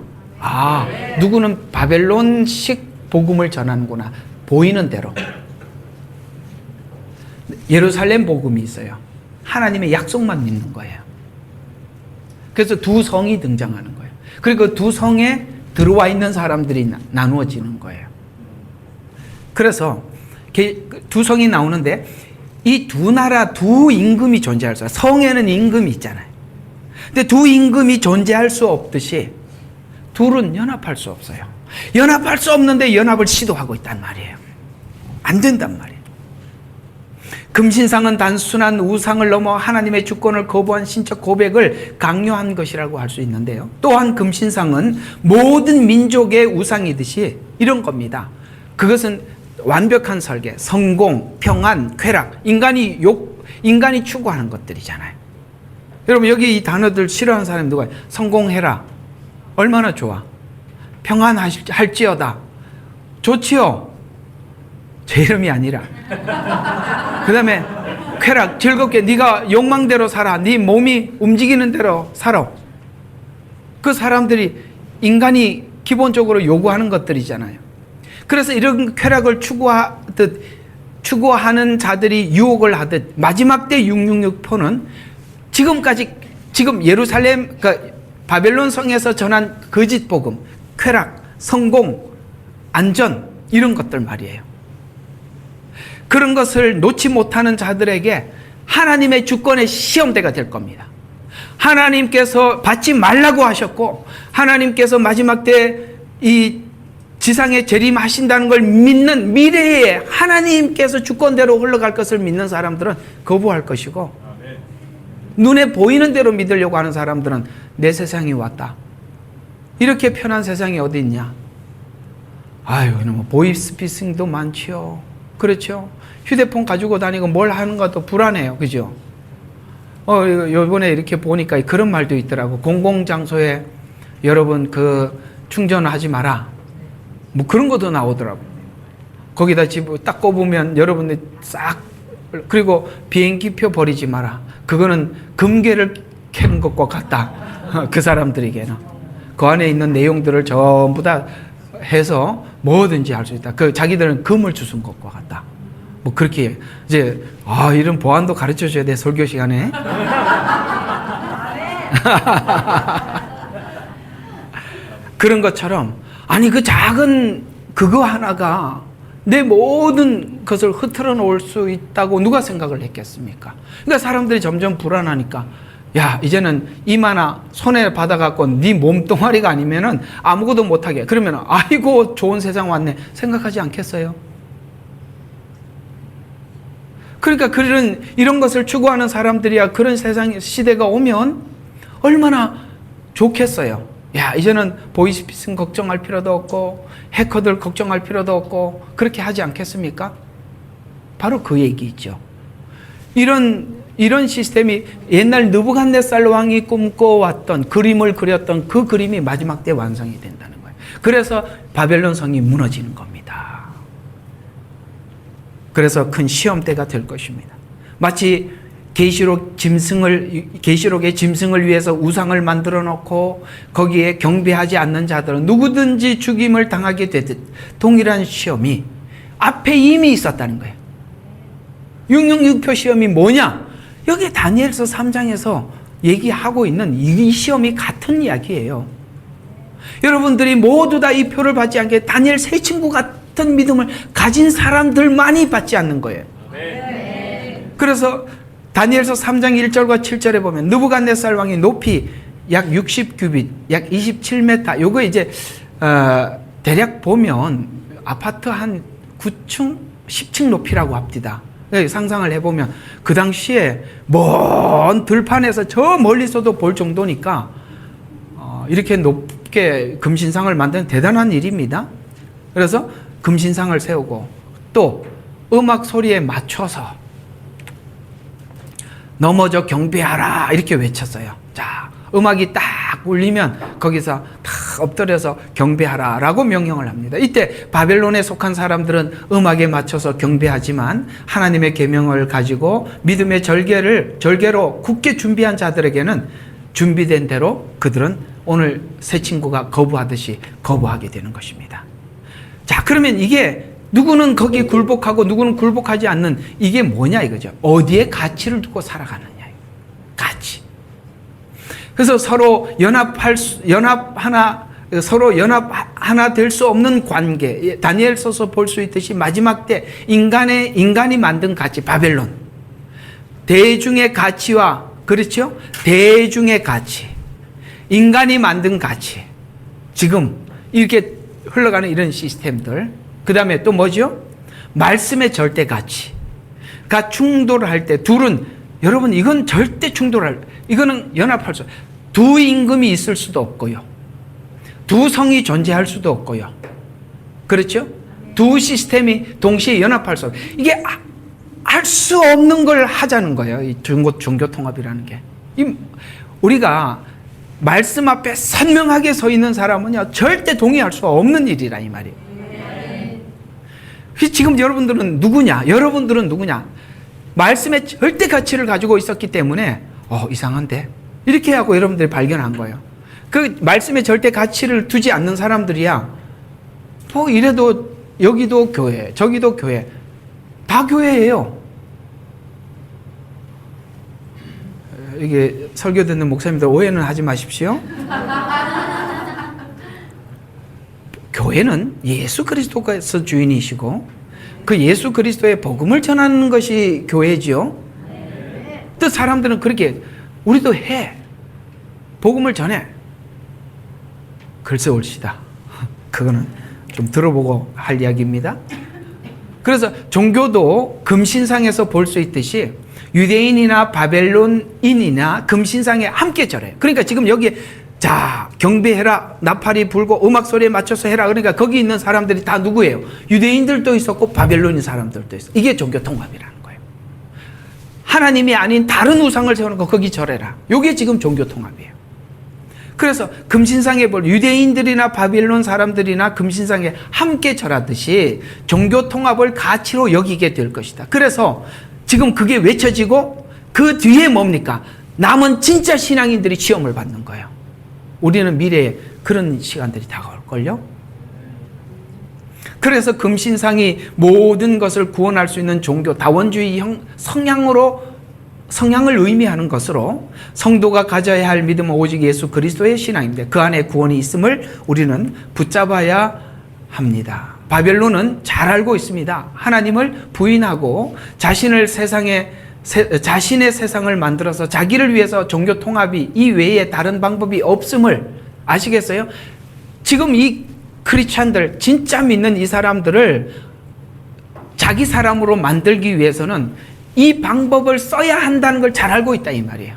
누구는 바벨론식 복음을 전하는구나. 보이는 대로. 예루살렘 복음이 있어요. 하나님의 약속만 믿는 거예요. 그래서 두 성이 등장하는 거예요. 그리고 두 성에 들어와 있는 사람들이 나누어지는 거예요. 그래서 두 성이 나오는데, 이 두 나라 두 임금이 존재할 수 없어요. 성에는 임금이 있잖아요. 근데 두 임금이 존재할 수 없듯이 둘은 연합할 수 없어요. 연합할 수 없는데 연합을 시도하고 있단 말이에요. 안 된단 말이에요. 금신상은 단순한 우상을 넘어 하나님의 주권을 거부한 신적 고백을 강요한 것이라고 할 수 있는데요. 또한 금신상은 모든 민족의 우상이듯이 이런 겁니다. 그것은 완벽한 설계, 성공, 평안, 쾌락, 인간이 추구하는 것들이잖아요. 여러분, 여기 이 단어들 싫어하는 사람이 누가요? 성공해라. 얼마나 좋아. 평안할지어다. 좋지요. 제 이름이 아니라. 그 다음에 쾌락, 즐겁게 네가 욕망대로 살아. 네 몸이 움직이는 대로 살아. 그 사람들이 인간이 기본적으로 요구하는 것들이잖아요. 그래서 이런 쾌락을 추구하는 자들이 유혹을 하듯, 마지막 때 666표는 지금까지 지금 예루살렘 바벨론 성에서 전한 거짓 복음, 쾌락, 성공, 안전 이런 것들 말이에요. 그런 것을 놓지 못하는 자들에게 하나님의 주권의 시험대가 될 겁니다. 하나님께서 받지 말라고 하셨고 하나님께서 마지막 때 이 지상에 재림하신다는 걸 믿는 미래에 하나님께서 주권대로 흘러갈 것을 믿는 사람들은 거부할 것이고 아멘. 눈에 보이는 대로 믿으려고 하는 사람들은 내 세상이 왔다. 이렇게 편한 세상이 어디 있냐? 아유, 뭐 보이스피싱도 많지요. 그렇죠? 휴대폰 가지고 다니고 뭘 하는 것도 불안해요. 그죠? 요번에 이렇게 보니까 그런 말도 있더라고. 공공장소에 여러분 충전하지 마라. 뭐 그런 것도 나오더라고. 거기다 딱 꼽으면 여러분들 싹, 그리고 비행기표 버리지 마라. 그거는 금괴를 캐는 것과 같다. 그 사람들에게는. 그 안에 있는 내용들을 전부 다 해서 뭐든지 할 수 있다. 자기들은 금을 주순 것과 같다. 뭐 그렇게 이제 이런 보안도 가르쳐 줘야 돼, 설교 시간에. 그런 것처럼 아니 그 작은 그거 하나가 내 모든 것을 흐트러 놓을 수 있다고 누가 생각을 했겠습니까? 그러니까 사람들이 점점 불안하니까 야 이제는 이마나 손에 받아갖고 네 몸뚱아리가 아니면은 아무것도 못하게, 그러면 아이고 좋은 세상 왔네 생각하지 않겠어요? 그러니까 이런 것을 추구하는 사람들이야 그런 세상 시대가 오면 얼마나 좋겠어요. 야 이제는 보이스피싱 걱정할 필요도 없고 해커들 걱정할 필요도 없고 그렇게 하지 않겠습니까? 바로 그 얘기죠. 이런 시스템이 옛날 느부갓네살 왕이 꿈꿔왔던 그림을 그렸던 그 그림이 마지막 때 완성이 된다는 거예요. 그래서 바벨론 성이 무너지는 겁니다. 그래서 큰 시험대가 될 것입니다. 마치 계시록의 짐승을 위해서 우상을 만들어 놓고 거기에 경배하지 않는 자들은 누구든지 죽임을 당하게 되듯 동일한 시험이 앞에 이미 있었다는 거예요. 666표 시험이 뭐냐? 여기 다니엘서 3장에서 얘기하고 있는 이 시험이 같은 이야기예요. 여러분들이 모두 다 이 표를 받지 않게 다니엘 세 친구 같은 믿음을 가진 사람들만이 받지 않는 거예요. 그래서 다니엘서 3장 1절과 7절에 보면 느부갓네살 왕이 높이 약 60규빗, 약 27m. 요거 이제 대략 보면 아파트 한 9층, 10층 높이라고 합디다. 상상을 해보면 그 당시에 먼 들판에서 저 멀리서도 볼 정도니까 이렇게 높게 금신상을 만드는 대단한 일입니다. 그래서 금신상을 세우고 또 음악 소리에 맞춰서 넘어져 경배하라 이렇게 외쳤어요. 자, 음악이 딱 울리면 거기서 딱 엎드려서 경배하라 라고 명령을 합니다. 이때 바벨론에 속한 사람들은 음악에 맞춰서 경배하지만 하나님의 계명을 가지고 믿음의 절개로 굳게 준비한 자들에게는 준비된 대로 그들은 오늘 새 친구가 거부하듯이 거부하게 되는 것입니다. 자, 그러면 이게 누구는 거기에 굴복하고 누구는 굴복하지 않는 이게 뭐냐 이거죠. 어디에 가치를 두고 살아가느냐. 가치. 그래서 서로 연합 하나 될 수 없는 관계. 다니엘서서 볼 수 있듯이 마지막 때 인간이 만든 가치, 바벨론. 대중의 가치와, 그렇죠? 대중의 가치. 인간이 만든 가치. 지금 이렇게 흘러가는 이런 시스템들. 그 다음에 또 뭐죠? 말씀의 절대 가치가 충돌할 때 둘은, 여러분 이건 절대 이거는 연합할 수, 두 임금이 있을 수도 없고요. 두 성이 존재할 수도 없고요. 그렇죠? 두 시스템이 동시에 연합할 수 없어요. 이게 할 수 없는 걸 하자는 거예요. 이 종교 통합이라는 게. 우리가 말씀 앞에 선명하게 서 있는 사람은요, 절대 동의할 수 없는 일이라 이 말이에요. 지금 여러분들은 누구냐? 말씀의 절대 가치를 가지고 있었기 때문에 이상한데? 이렇게 하고 여러분들이 발견한 거예요. 그 말씀의 절대 가치를 두지 않는 사람들이야 이래도 여기도 교회, 저기도 교회, 다 교회예요. 이게 설교 듣는 목사님들 오해는 하지 마십시오. 교회는 예수 그리스도께서 주인이시고 그 예수 그리스도의 복음을 전하는 것이 교회지요. 또 사람들은 그렇게 우리도 해. 복음을 전해. 글쎄 옳시다. 그거는 좀 들어보고 할 이야기입니다. 그래서 종교도 금신상에서 볼 수 있듯이 유대인이나 바벨론인이나 금신상에 함께 절해요. 그러니까 지금 여기 자 경배해라, 나팔이 불고 음악 소리에 맞춰서 해라. 그러니까 거기 있는 사람들이 다 누구예요? 유대인들도 있었고 바벨론인 사람들도 있어. 이게 종교 통합이라는 거예요. 하나님이 아닌 다른 우상을 세우는 거 거기 절해라. 이게 지금 종교 통합이에요. 그래서 금신상에 볼 유대인들이나 바벨론 사람들이나 금신상에 함께 절하듯이 종교 통합을 가치로 여기게 될 것이다. 그래서 지금 그게 외쳐지고 그 뒤에 뭡니까? 남은 진짜 신앙인들이 시험을 받는 거예요. 우리는 미래에 그런 시간들이 다가올걸요. 그래서 금신상이 모든 것을 구원할 수 있는 종교, 다원주의 성향을 의미하는 것으로 성도가 가져야 할 믿음은 오직 예수 그리스도의 신앙인데 그 안에 구원이 있음을 우리는 붙잡아야 합니다. 바벨론은 잘 알고 있습니다. 하나님을 부인하고 자신의 세상을 만들어서 자기를 위해서 종교 통합이 이 외에 다른 방법이 없음을 아시겠어요? 지금 이 크리스찬들, 진짜 믿는 이 사람들을 자기 사람으로 만들기 위해서는 이 방법을 써야 한다는 걸 잘 알고 있다 이 말이에요.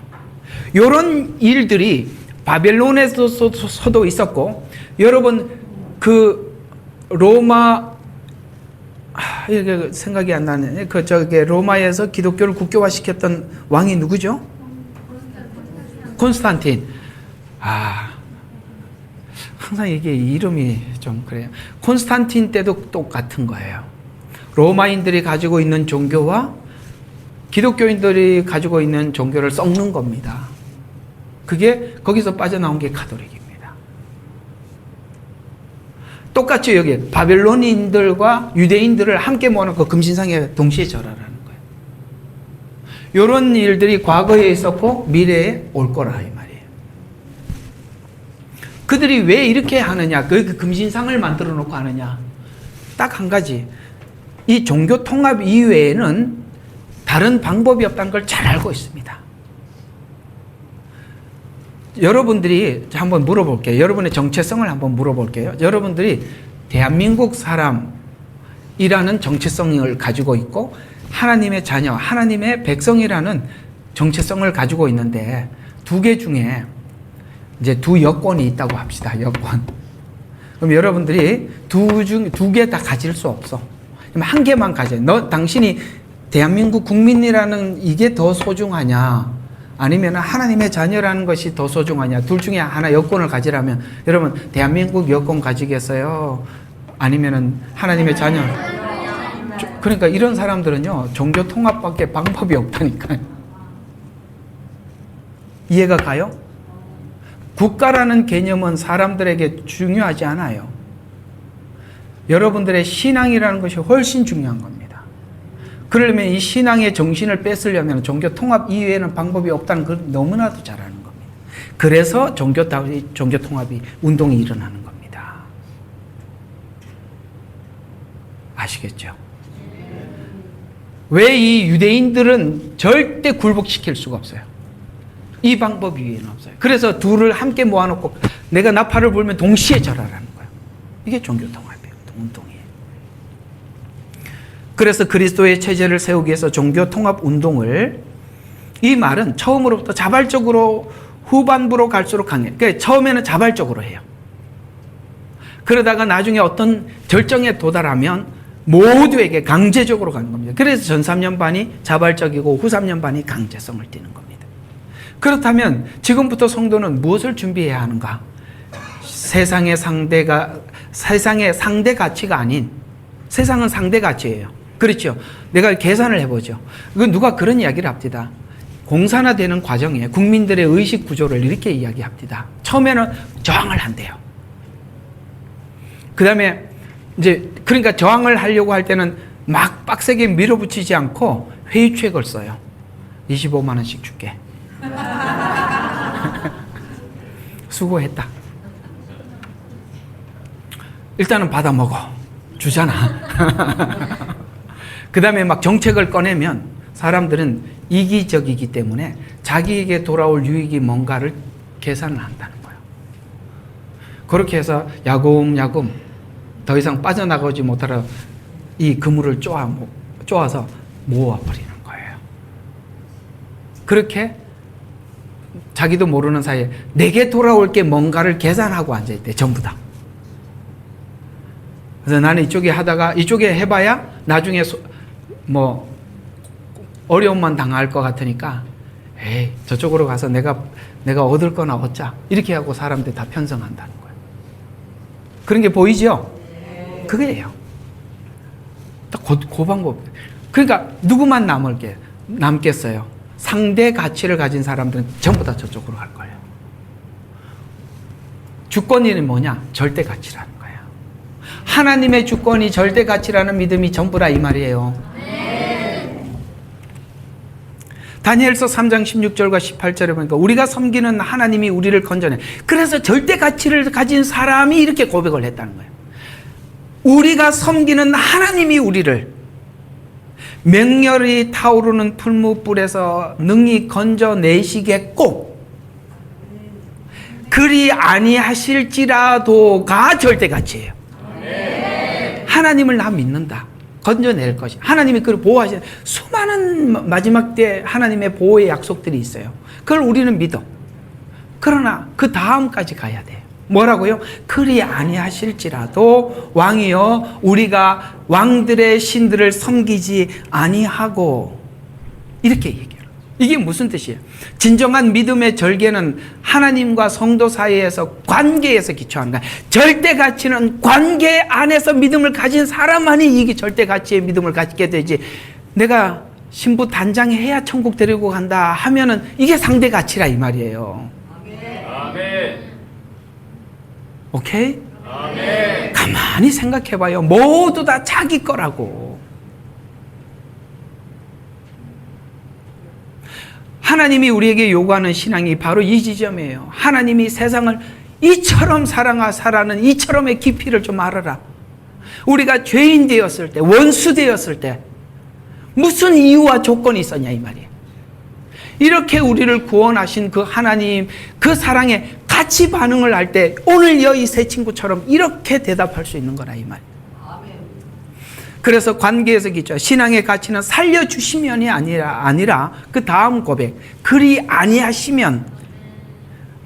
이런 일들이 바벨론에서도 있었고, 여러분 그 로마 이게 생각이 안 나네. 로마에서 기독교를 국교화시켰던 왕이 누구죠? 콘스탄틴. 항상 이게 이름이 좀 그래요. 콘스탄틴 때도 똑같은 거예요. 로마인들이 가지고 있는 종교와 기독교인들이 가지고 있는 종교를 섞는 겁니다. 그게 거기서 빠져나온 게 가톨릭입니다. 똑같이 여기 바벨론인들과 유대인들을 함께 모아놓고 금신상에 동시에 절하라는 거예요. 이런 일들이 과거에 있었고 미래에 올 거라 이 말이에요. 그들이 왜 이렇게 하느냐? 그 금신상을 만들어 놓고 하느냐? 딱 한 가지. 이 종교 통합 이외에는 다른 방법이 없다는 걸 잘 알고 있습니다. 여러분들이 한번 물어볼게요. 여러분의 정체성을 한번 물어볼게요. 여러분들이 대한민국 사람이라는 정체성을 가지고 있고 하나님의 자녀, 하나님의 백성이라는 정체성을 가지고 있는데 두 개 중에 이제 두 여권이 있다고 합시다. 여권. 그럼 여러분들이 두 개 다 가질 수 없어. 그럼 한 개만 가져요. 당신이 대한민국 국민이라는 이게 더 소중하냐? 아니면 하나님의 자녀라는 것이 더 소중하냐? 둘 중에 하나 여권을 가지라면 여러분 대한민국 여권 가지겠어요? 아니면 하나님의 자녀? 그러니까 이런 사람들은요 종교 통합밖에 방법이 없다니까요. 이해가 가요? 국가라는 개념은 사람들에게 중요하지 않아요. 여러분들의 신앙이라는 것이 훨씬 중요한 겁니다. 그러려면 이 신앙의 정신을 뺏으려면 종교 통합 이외에는 방법이 없다는 걸 너무나도 잘 아는 겁니다. 그래서 종교 통합이 운동이 일어나는 겁니다. 아시겠죠? 왜 이 유대인들은 절대 굴복시킬 수가 없어요. 이 방법 이외에는 없어요. 그래서 둘을 함께 모아놓고 내가 나팔을 불면 동시에 절하라는 거예요. 이게 종교 통합이에요. 운동이에요. 그래서 그리스도의 체제를 세우기 위해서 종교 통합 운동을, 이 말은 처음으로부터 자발적으로 후반부로 갈수록 강해요. 그러니까 처음에는 자발적으로 해요. 그러다가 나중에 어떤 절정에 도달하면 모두에게 강제적으로 가는 겁니다. 그래서 전 3년 반이 자발적이고 후 3년 반이 강제성을 띠는 겁니다. 그렇다면 지금부터 성도는 무엇을 준비해야 하는가? 세상의 상대 가치가 아닌, 세상은 상대 가치예요. 그렇죠? 내가 계산을 해보죠. 누가 그런 이야기를 합니다. 공산화되는 과정에 국민들의 의식 구조를 이렇게 이야기합니다. 처음에는 저항을 한대요. 그 다음에 이제 그러니까 저항을 하려고 할 때는 막 빡세게 밀어붙이지 않고 회유책을 써요. 25만 원씩 줄게. 수고했다. 일단은 받아 먹어. 주잖아. 그 다음에 막 정책을 꺼내면 사람들은 이기적이기 때문에 자기에게 돌아올 유익이 뭔가를 계산을 한다는 거예요. 그렇게 해서 야금야금 더 이상 빠져나가지 못하러 이 그물을 쪼아서 모아버리는 거예요. 그렇게 자기도 모르는 사이에 내게 돌아올 게 뭔가를 계산하고 앉아있대, 전부 다. 그래서 나는 이쪽에 하다가 이쪽에 해봐야 나중에 뭐 어려움만 당할 것 같으니까 에이 저쪽으로 가서 내가 얻을 거나 얻자 이렇게 하고 사람들이 다 편성한다는 거예요. 그런 게 보이죠? 그거예요. 딱 그 방법. 그러니까 누구만 남겠어요? 상대 가치를 가진 사람들은 전부 다 저쪽으로 갈 거예요. 주권이 뭐냐? 절대 가치라는 거예요. 하나님의 주권이 절대 가치라는 믿음이 전부라 이 말이에요. 다니엘서 3장 16절과 18절에 보니까 우리가 섬기는 하나님이 우리를 건져내. 그래서 절대 가치를 가진 사람이 이렇게 고백을 했다는 거예요. 우리가 섬기는 하나님이 우리를 맹렬히 타오르는 풀무불에서 능히 건져내시겠고 그리 아니하실지라도가 절대 가치예요. 하나님을 나 믿는다. 건져낼 것이. 하나님이 그걸 보호하시는 수많은 마지막 때 하나님의 보호의 약속들이 있어요. 그걸 우리는 믿어. 그러나 그 다음까지 가야 돼요. 뭐라고요? 그리 아니하실지라도 왕이여 우리가 왕들의 신들을 섬기지 아니하고 이렇게 얘기해요. 이게 무슨 뜻이에요? 진정한 믿음의 절개는 하나님과 성도 사이에서 관계에서 기초하는 거야. 절대 가치는 관계 안에서 믿음을 가진 사람만이 이게 절대 가치의 믿음을 갖게 되지. 내가 신부 단장해야 천국 데리고 간다 하면은 이게 상대 가치라 이 말이에요. 아멘. 오케이? 아멘. 가만히 생각해봐요. 모두 다 자기 거라고. 하나님이 우리에게 요구하는 신앙이 바로 이 지점이에요. 하나님이 세상을 이처럼 사랑하사라는 이처럼의 깊이를 좀 알아라. 우리가 죄인 되었을 때, 원수 되었을 때 무슨 이유와 조건이 있었냐 이 말이에요. 이렇게 우리를 구원하신 그 하나님, 그 사랑에 같이 반응을 할 때 오늘 이 세 친구처럼 이렇게 대답할 수 있는 거라 이 말이에요. 그래서 관계에서 기초, 신앙의 가치는 살려주시면이 아니라 그 다음 고백, 그리 아니하시면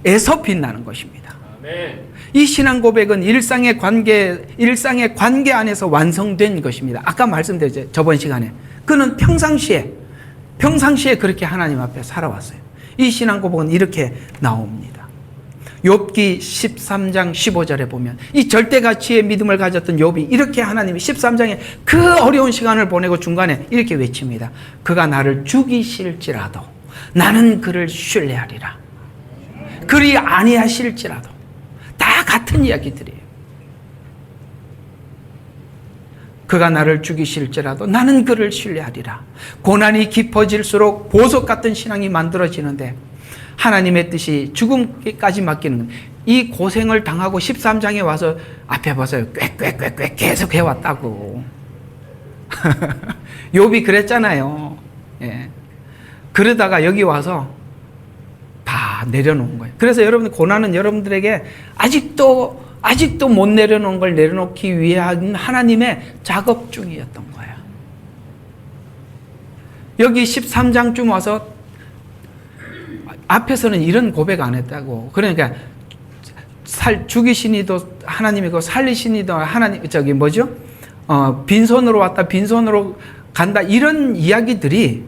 에서 빛나는 것입니다. 아멘. 이 신앙 고백은 일상의 관계 안에서 완성된 것입니다. 아까 말씀드렸죠, 저번 시간에. 그는 평상시에 그렇게 하나님 앞에 살아왔어요. 이 신앙 고백은 이렇게 나옵니다. 욥기 13장 15절에 보면 이 절대 가치의 믿음을 가졌던 욥이 이렇게 하나님이 13장에 그 어려운 시간을 보내고 중간에 이렇게 외칩니다. 그가 나를 죽이실지라도 나는 그를 신뢰하리라. 그리 아니하실지라도. 다 같은 이야기들이에요. 그가 나를 죽이실지라도 나는 그를 신뢰하리라. 고난이 깊어질수록 보석 같은 신앙이 만들어지는데 하나님의 뜻이 죽음까지 맡기는 이 고생을 당하고 13장에 와서 앞에 봐서요. 꽥꽥꽥꽥 계속 해왔다고. 욥이 그랬잖아요. 예. 그러다가 여기 와서 다 내려놓은 거예요. 그래서 여러분 고난은 여러분들에게 아직도 못 내려놓은 걸 내려놓기 위한 하나님의 작업 중이었던 거예요. 여기 13장쯤 와서 앞에서는 이런 고백 안 했다고. 그러니까 죽이시니도 하나님이고 살리시니도 하나님, 빈손으로 왔다 빈손으로 간다 이런 이야기들이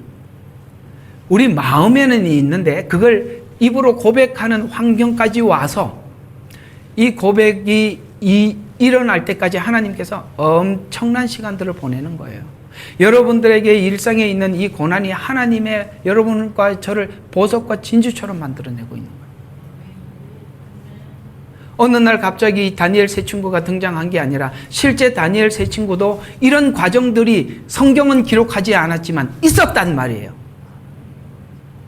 우리 마음에는 있는데 그걸 입으로 고백하는 환경까지 와서 이 고백이 일어날 때까지 하나님께서 엄청난 시간들을 보내는 거예요. 여러분들에게 일상에 있는 이 고난이 하나님의 여러분과 저를 보석과 진주처럼 만들어내고 있는 거예요. 어느 날 갑자기 다니엘 세 친구가 등장한 게 아니라 실제 다니엘 세 친구도 이런 과정들이 성경은 기록하지 않았지만 있었단 말이에요.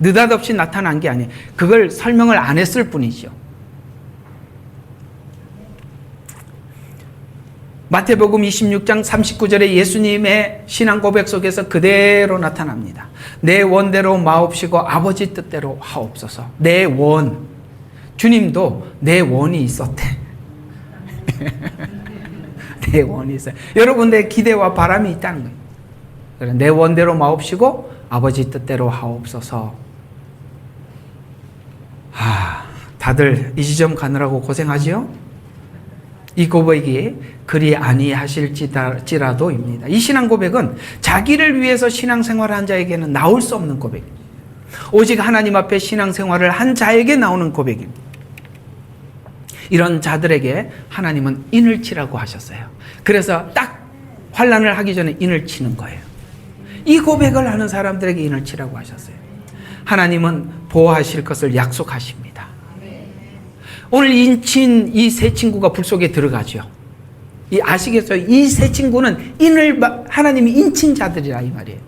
느닷없이 나타난 게 아니에요. 그걸 설명을 안 했을 뿐이죠. 마태복음 26장 39절에 예수님의 신앙 고백 속에서 그대로 나타납니다. 내 원대로 마옵시고 아버지 뜻대로 하옵소서. 내 원. 주님도 내 원이 있었대. 내 원이 있어요. 여러분들의 기대와 바람이 있다는 거예요. 그래, 내 원대로 마옵시고 아버지 뜻대로 하옵소서. 다들 이 지점 가느라고 고생하지요? 이 고백이 그리 아니하실지라도입니다. 이 신앙 고백은 자기를 위해서 신앙생활을 한 자에게는 나올 수 없는 고백입니다. 오직 하나님 앞에 신앙생활을 한 자에게 나오는 고백입니다. 이런 자들에게 하나님은 인을 치라고 하셨어요. 그래서 딱 환난을 하기 전에 인을 치는 거예요. 이 고백을 하는 사람들에게 인을 치라고 하셨어요. 하나님은 보호하실 것을 약속하십니다. 오늘 인친 이 세 친구가 불 속에 들어가죠. 아시겠어요? 이 세 친구는 하나님이 인친 자들이라 이 말이에요.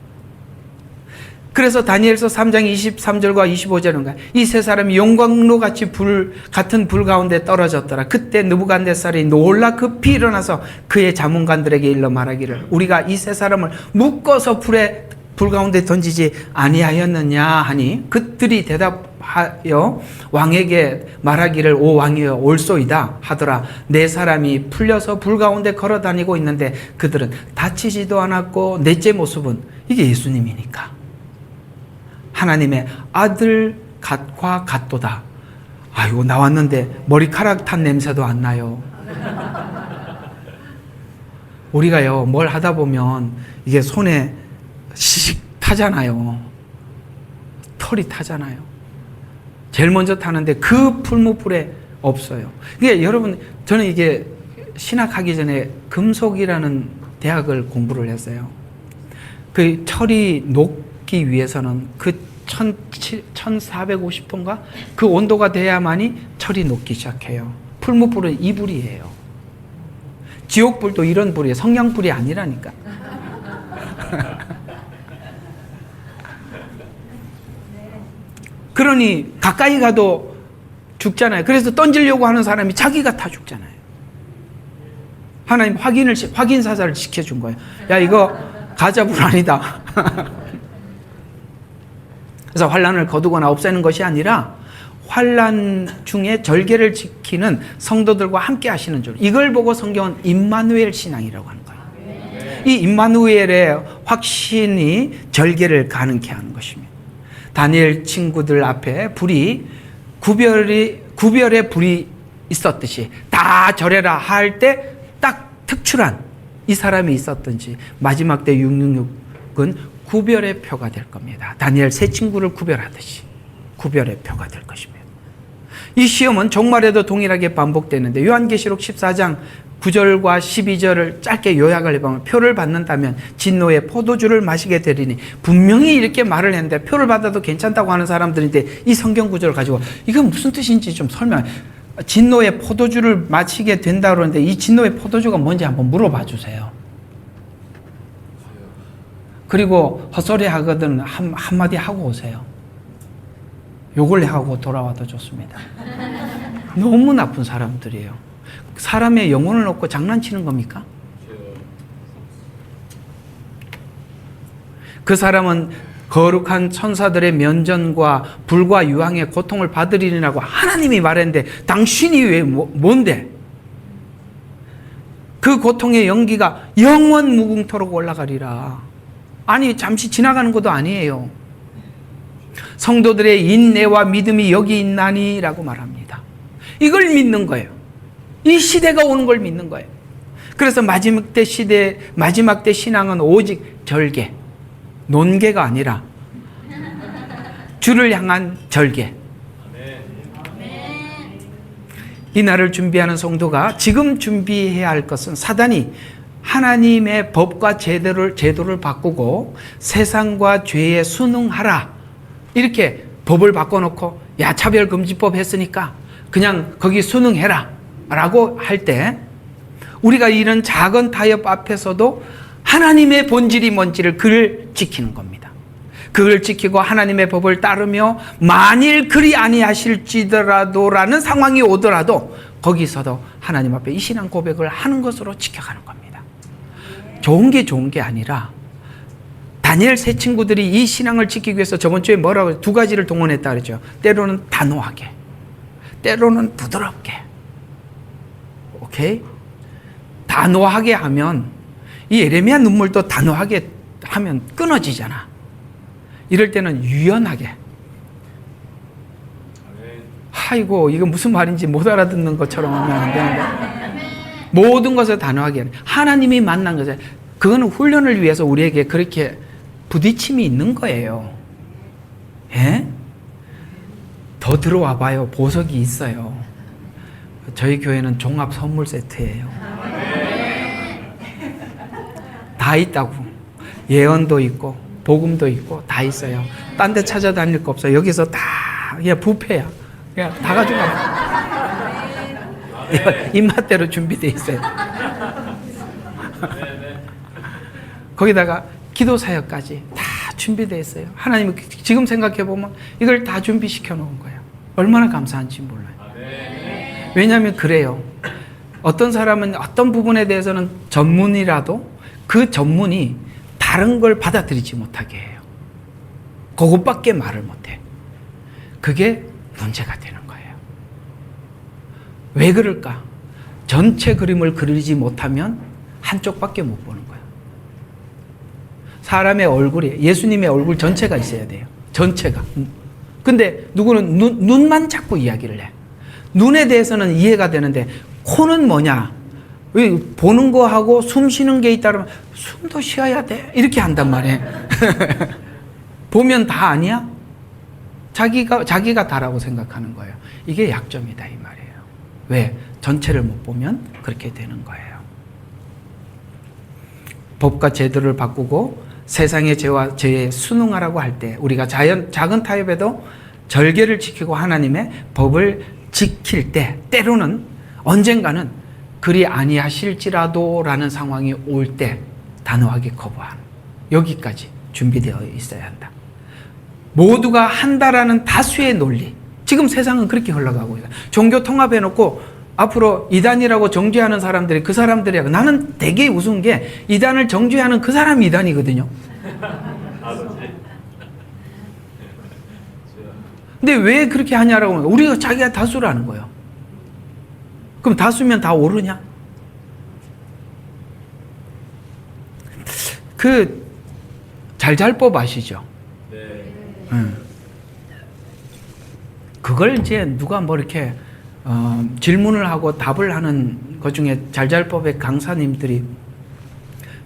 그래서 다니엘서 3장 23절과 25절인가 이 세 사람이 용광로 같은 불 가운데 떨어졌더라. 그때 느부갓네살이 놀라 급히 일어나서 그의 자문관들에게 일러 말하기를 우리가 이 세 사람을 묶어서 불 가운데 던지지 아니하였느냐 하니 그들이 대답하여 왕에게 말하기를 오 왕이여 올소이다 하더라. 네 사람이 풀려서 불 가운데 걸어다니고 있는데 그들은 다치지도 않았고 넷째 모습은 이게 예수님이니까 하나님의 아들 같과 같도다. 아이고 나왔는데 머리카락 탄 냄새도 안 나요. 우리가요 뭘 하다 보면 이게 손에 시식 타잖아요. 털이 타잖아요. 제일 먼저 타는데 그 풀무불에 없어요. 그러니까 여러분 저는 이게 신학하기 전에 금속이라는 대학을 공부를 했어요. 그 철이 녹기 위해서는 그 1450도인가? 그 온도가 돼야만이 철이 녹기 시작해요. 풀무불은 이 불이에요. 지옥불도 이런 불이에요. 성냥불이 아니라니까. 그러니 가까이 가도 죽잖아요. 그래서 던지려고 하는 사람이 자기가 다 죽잖아요. 하나님 확인 사살을 지켜준 거예요. 야 이거 가짜불 아니다. 그래서 환난을 거두거나 없애는 것이 아니라 환난 중에 절개를 지키는 성도들과 함께 하시는 줄. 이걸 보고 성경은 임마누엘 신앙이라고 하는 거예요. 이 임마누엘의 확신이 절개를 가능케 하는 것입니다. 다니엘 친구들 앞에 구별의 불이 있었듯이 다 절해라 할 때 딱 특출한 이 사람이 있었든지 마지막 때 666은 구별의 표가 될 겁니다. 다니엘 세 친구를 구별하듯이 구별의 표가 될 것입니다. 이 시험은 종말에도 동일하게 반복되는데 요한계시록 14장 9절과 12절을 짧게 요약을 해보면 표를 받는다면 진노의 포도주를 마시게 되리니 분명히 이렇게 말을 했는데 표를 받아도 괜찮다고 하는 사람들인데 이 성경 구절을 가지고 이건 무슨 뜻인지 좀 설명. 진노의 포도주를 마시게 된다 그러는데 이 진노의 포도주가 뭔지 한번 물어봐 주세요. 그리고 헛소리 하거든 한마디 하고 오세요. 욕을 하고 돌아와도 좋습니다. 너무 나쁜 사람들이에요. 사람의 영혼을 놓고 장난치는 겁니까? 그 사람은 거룩한 천사들의 면전과 불과 유황의 고통을 받으리라고 하나님이 말했는데 당신이 왜 뭔데? 그 고통의 연기가 영원 무궁토록 올라가리라. 아니 잠시 지나가는 것도 아니에요. 성도들의 인내와 믿음이 여기 있나니 라고 말합니다. 이걸 믿는 거예요. 이 시대가 오는 걸 믿는 거예요. 그래서 마지막 때 신앙은 오직 절개, 논개가 아니라 주를 향한 절개. 이 날을 준비하는 성도가 지금 준비해야 할 것은 사단이 하나님의 법과 제도를 바꾸고 세상과 죄에 순응하라 이렇게 법을 바꿔놓고 야 차별금지법 했으니까 그냥 거기 순응해라 라고 할 때 우리가 이런 작은 타협 앞에서도 하나님의 본질이 뭔지를 그를 지키는 겁니다. 그걸 지키고 하나님의 법을 따르며 만일 그리 아니하실지라도라는 상황이 오더라도 거기서도 하나님 앞에 이 신앙 고백을 하는 것으로 지켜가는 겁니다. 좋은 게 아니라 다니엘 세 친구들이 이 신앙을 지키기 위해서 저번 주에 뭐라고 두 가지를 동원했다 그랬죠. 때로는 단호하게, 때로는 부드럽게. 오케이? 단호하게 하면 이 예레미야 눈물도 단호하게 하면 끊어지잖아. 이럴 때는 유연하게. 아이고 이거 무슨 말인지 못 알아듣는 것처럼 하면 안 되는데 모든 것을 단호하게 하나님이 만난 것을 그거는 훈련을 위해서 우리에게 그렇게 부딪힘이 있는 거예요. 예? 더 들어와 봐요. 보석이 있어요. 저희 교회는 종합 선물 세트예요. 다 있다고. 예언도 있고 복음도 있고 다 있어요. 딴 데 찾아다닐 거 없어요. 여기서 다 그냥 뷔페야. 그냥 다 가져가. 입맛대로 준비되어 있어요. 거기다가 기도 사역까지 다 준비되어 있어요. 하나님은 지금 생각해 보면 이걸 다 준비시켜 놓은 거예요. 얼마나 감사한지 몰라요. 왜냐하면 그래요. 어떤 사람은 어떤 부분에 대해서는 전문이라도 그 전문이 다른 걸 받아들이지 못하게 해요. 그것밖에 말을 못해. 그게 문제가 되는 거예요. 왜 그럴까? 전체 그림을 그리지 못하면 한쪽밖에 못 보는 거예요. 사람의 얼굴이 예수님의 얼굴 전체가 있어야 돼요. 전체가. 근데 누구는 눈만 자꾸 이야기를 해. 눈에 대해서는 이해가 되는데 코는 뭐냐? 왜 보는 거하고 숨 쉬는 게 있다 그러면 숨도 쉬어야 돼. 이렇게 한단 말이에요. 보면 다 아니야? 자기가 다라고 생각하는 거예요. 이게 약점이다 이 말이에요. 왜? 전체를 못 보면 그렇게 되는 거예요. 법과 제도를 바꾸고 세상의 죄와 죄에 순응하라고 할 때 우리가 작은 타협에도 절개를 지키고 하나님의 법을 지킬 때 때로는 언젠가는 그리 아니하실지라도 라는 상황이 올 때 단호하게 거부하는 여기까지 준비되어 있어야 한다. 모두가 한다라는 다수의 논리. 지금 세상은 그렇게 흘러가고 있어요. 종교 통합해놓고 앞으로 이단이라고 정죄하는 사람들이 그 사람들이야. 나는 되게 우스운 게 이단을 정죄하는 그 사람이 이단이거든요. 근데 왜 그렇게 하냐라고 하면 우리가 자기가 다수라는 거예요. 그럼 다수면 다 옳으냐? 그 잘잘법 아시죠? 그걸 이제 누가 뭐 이렇게 질문을 하고 답을 하는 것 중에 잘잘법의 강사님들이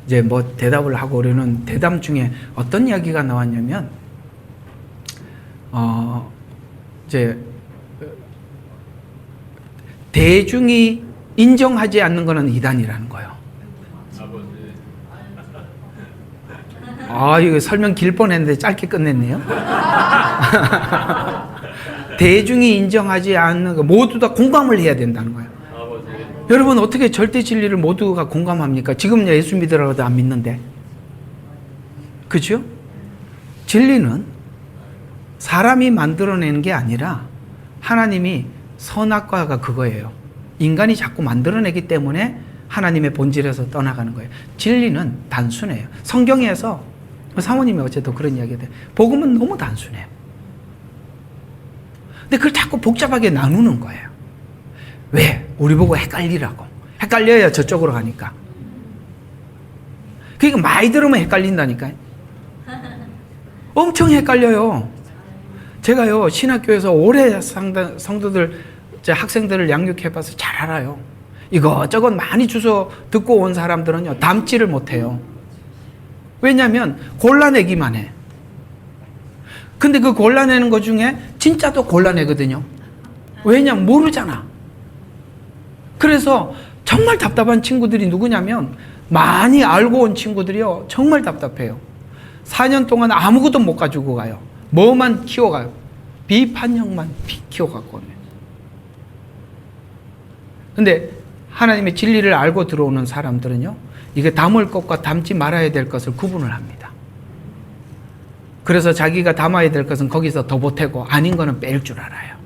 이제 뭐 대답을 하고 그러는 대담 중에 어떤 이야기가 나왔냐면 이제 대중이 인정하지 않는 것은 이단이라는 거예요. 이거 설명 길 뻔했는데 짧게 끝냈네요. 대중이 인정하지 않는 거 모두 다 공감을 해야 된다는 거예요. 여러분 어떻게 절대 진리를 모두가 공감합니까? 지금 예수 믿으라고도 안 믿는데. 그죠? 진리는 사람이 만들어내는 게 아니라 하나님이 선악과가 그거예요. 인간이 자꾸 만들어내기 때문에 하나님의 본질에서 떠나가는 거예요. 진리는 단순해요. 성경에서 사모님이 어제도 그런 이야기가 돼요. 복음은 너무 단순해요. 근데 그걸 자꾸 복잡하게 나누는 거예요. 왜? 우리 보고 헷갈리라고. 헷갈려야 저쪽으로 가니까. 그러니까 많이 들으면 헷갈린다니까요. 엄청 헷갈려요. 제가요, 신학교에서 오래 성도들, 학생들을 양육해봐서 잘 알아요. 이것저것 많이 주워 듣고 온 사람들은요, 담지를 못해요. 왜냐면, 골라내기만 해. 근데 그 골라내는 것 중에 진짜도 골라내거든요. 왜냐면 모르잖아. 그래서 정말 답답한 친구들이 누구냐면 많이 알고 온 친구들이요. 정말 답답해요. 4년 동안 아무것도 못 가지고 가요. 뭐만 키워가요. 비판형만 키워갖고 오네요. 근데 하나님의 진리를 알고 들어오는 사람들은요. 이게 담을 것과 담지 말아야 될 것을 구분을 합니다. 그래서 자기가 담아야 될 것은 거기서 더 보태고 아닌 거는 뺄 줄 알아요.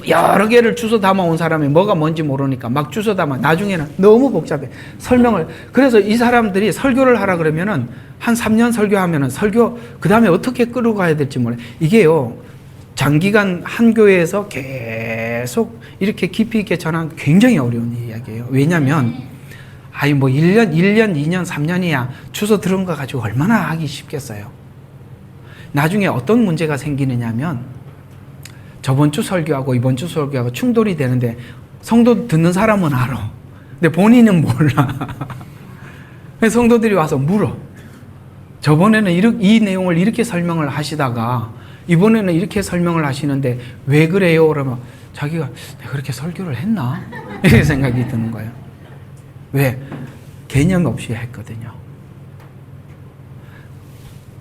여러 개를 주워 담아온 사람이 뭐가 뭔지 모르니까 막 주워 담아. 나중에는 너무 복잡해. 설명을. 그래서 이 사람들이 설교를 하라 그러면은 한 3년 설교하면은 설교, 그 다음에 어떻게 끌고 가야 될지 몰라요. 이게요, 장기간 한 교회에서 계속 이렇게 깊이 있게 전하는 굉장히 어려운 이야기예요. 왜냐면, 아이, 뭐 1년, 2년, 3년이야. 주워 들은 거 가지고 얼마나 하기 쉽겠어요. 나중에 어떤 문제가 생기느냐면, 저번 주 설교하고 이번 주 설교하고 충돌이 되는데 성도 듣는 사람은 알아. 근데 본인은 몰라. 성도들이 와서 물어. 저번에는 이 내용을 이렇게 설명을 하시다가 이번에는 이렇게 설명을 하시는데 왜 그래요? 그러면 자기가 내가 그렇게 설교를 했나? 이렇게 생각이 드는 거예요. 왜? 개념 없이 했거든요.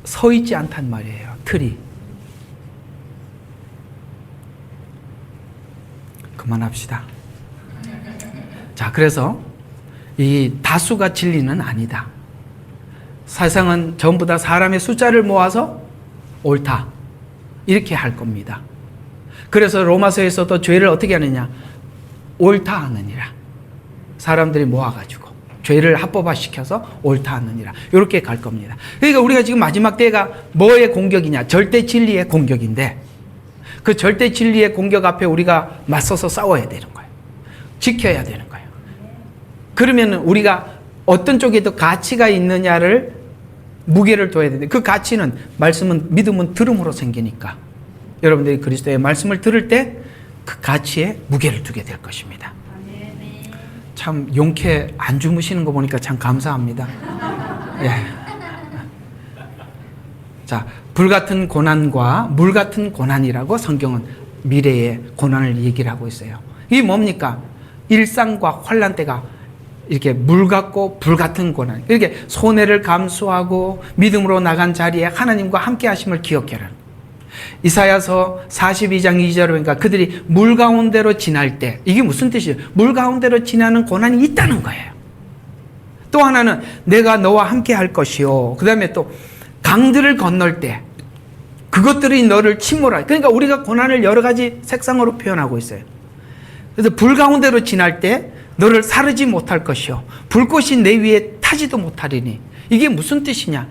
서 있지 않단 말이에요. 틀이. 그만합시다. 자, 그래서 이 다수가 진리는 아니다. 세상은 전부 다 사람의 숫자를 모아서 옳다. 이렇게 할 겁니다. 그래서 로마서에서도 죄를 어떻게 하느냐? 옳다 하느니라. 사람들이 모아가지고 죄를 합법화시켜서 옳다 하느니라. 이렇게 갈 겁니다. 그러니까 우리가 지금 마지막 때가 뭐의 공격이냐? 절대 진리의 공격인데 그 절대 진리의 공격 앞에 우리가 맞서서 싸워야 되는 거예요. 지켜야 되는 거예요. 그러면 우리가 어떤 쪽에 더 가치가 있느냐를 무게를 둬야 되는데 그 가치는 말씀은 믿음은 들음으로 생기니까 여러분들이 그리스도의 말씀을 들을 때 그 가치에 무게를 두게 될 것입니다. 참 용케 안 주무시는 거 보니까 참 감사합니다. 예. 자, 불같은 고난과 물같은 고난이라고 성경은 미래의 고난을 얘기를 하고 있어요. 이게 뭡니까? 일상과 환난 때가 이렇게 물 같고 불 같은 고난. 이렇게 손해를 감수하고 믿음으로 나간 자리에 하나님과 함께 하심을 기억해라. 이사야서 42장 2절에 보니까 그들이 물 가운데로 지날 때, 이게 무슨 뜻이에요? 물 가운데로 지나는 고난이 있다는 거예요. 또 하나는 내가 너와 함께 할 것이요. 그 다음에 또 강들을 건널 때 그것들이 너를 침몰할. 그러니까 우리가 고난을 여러 가지 색상으로 표현하고 있어요. 그래서 불 가운데로 지날 때 너를 사르지 못할 것이요. 불꽃이 내 위에 타지도 못하리니. 이게 무슨 뜻이냐?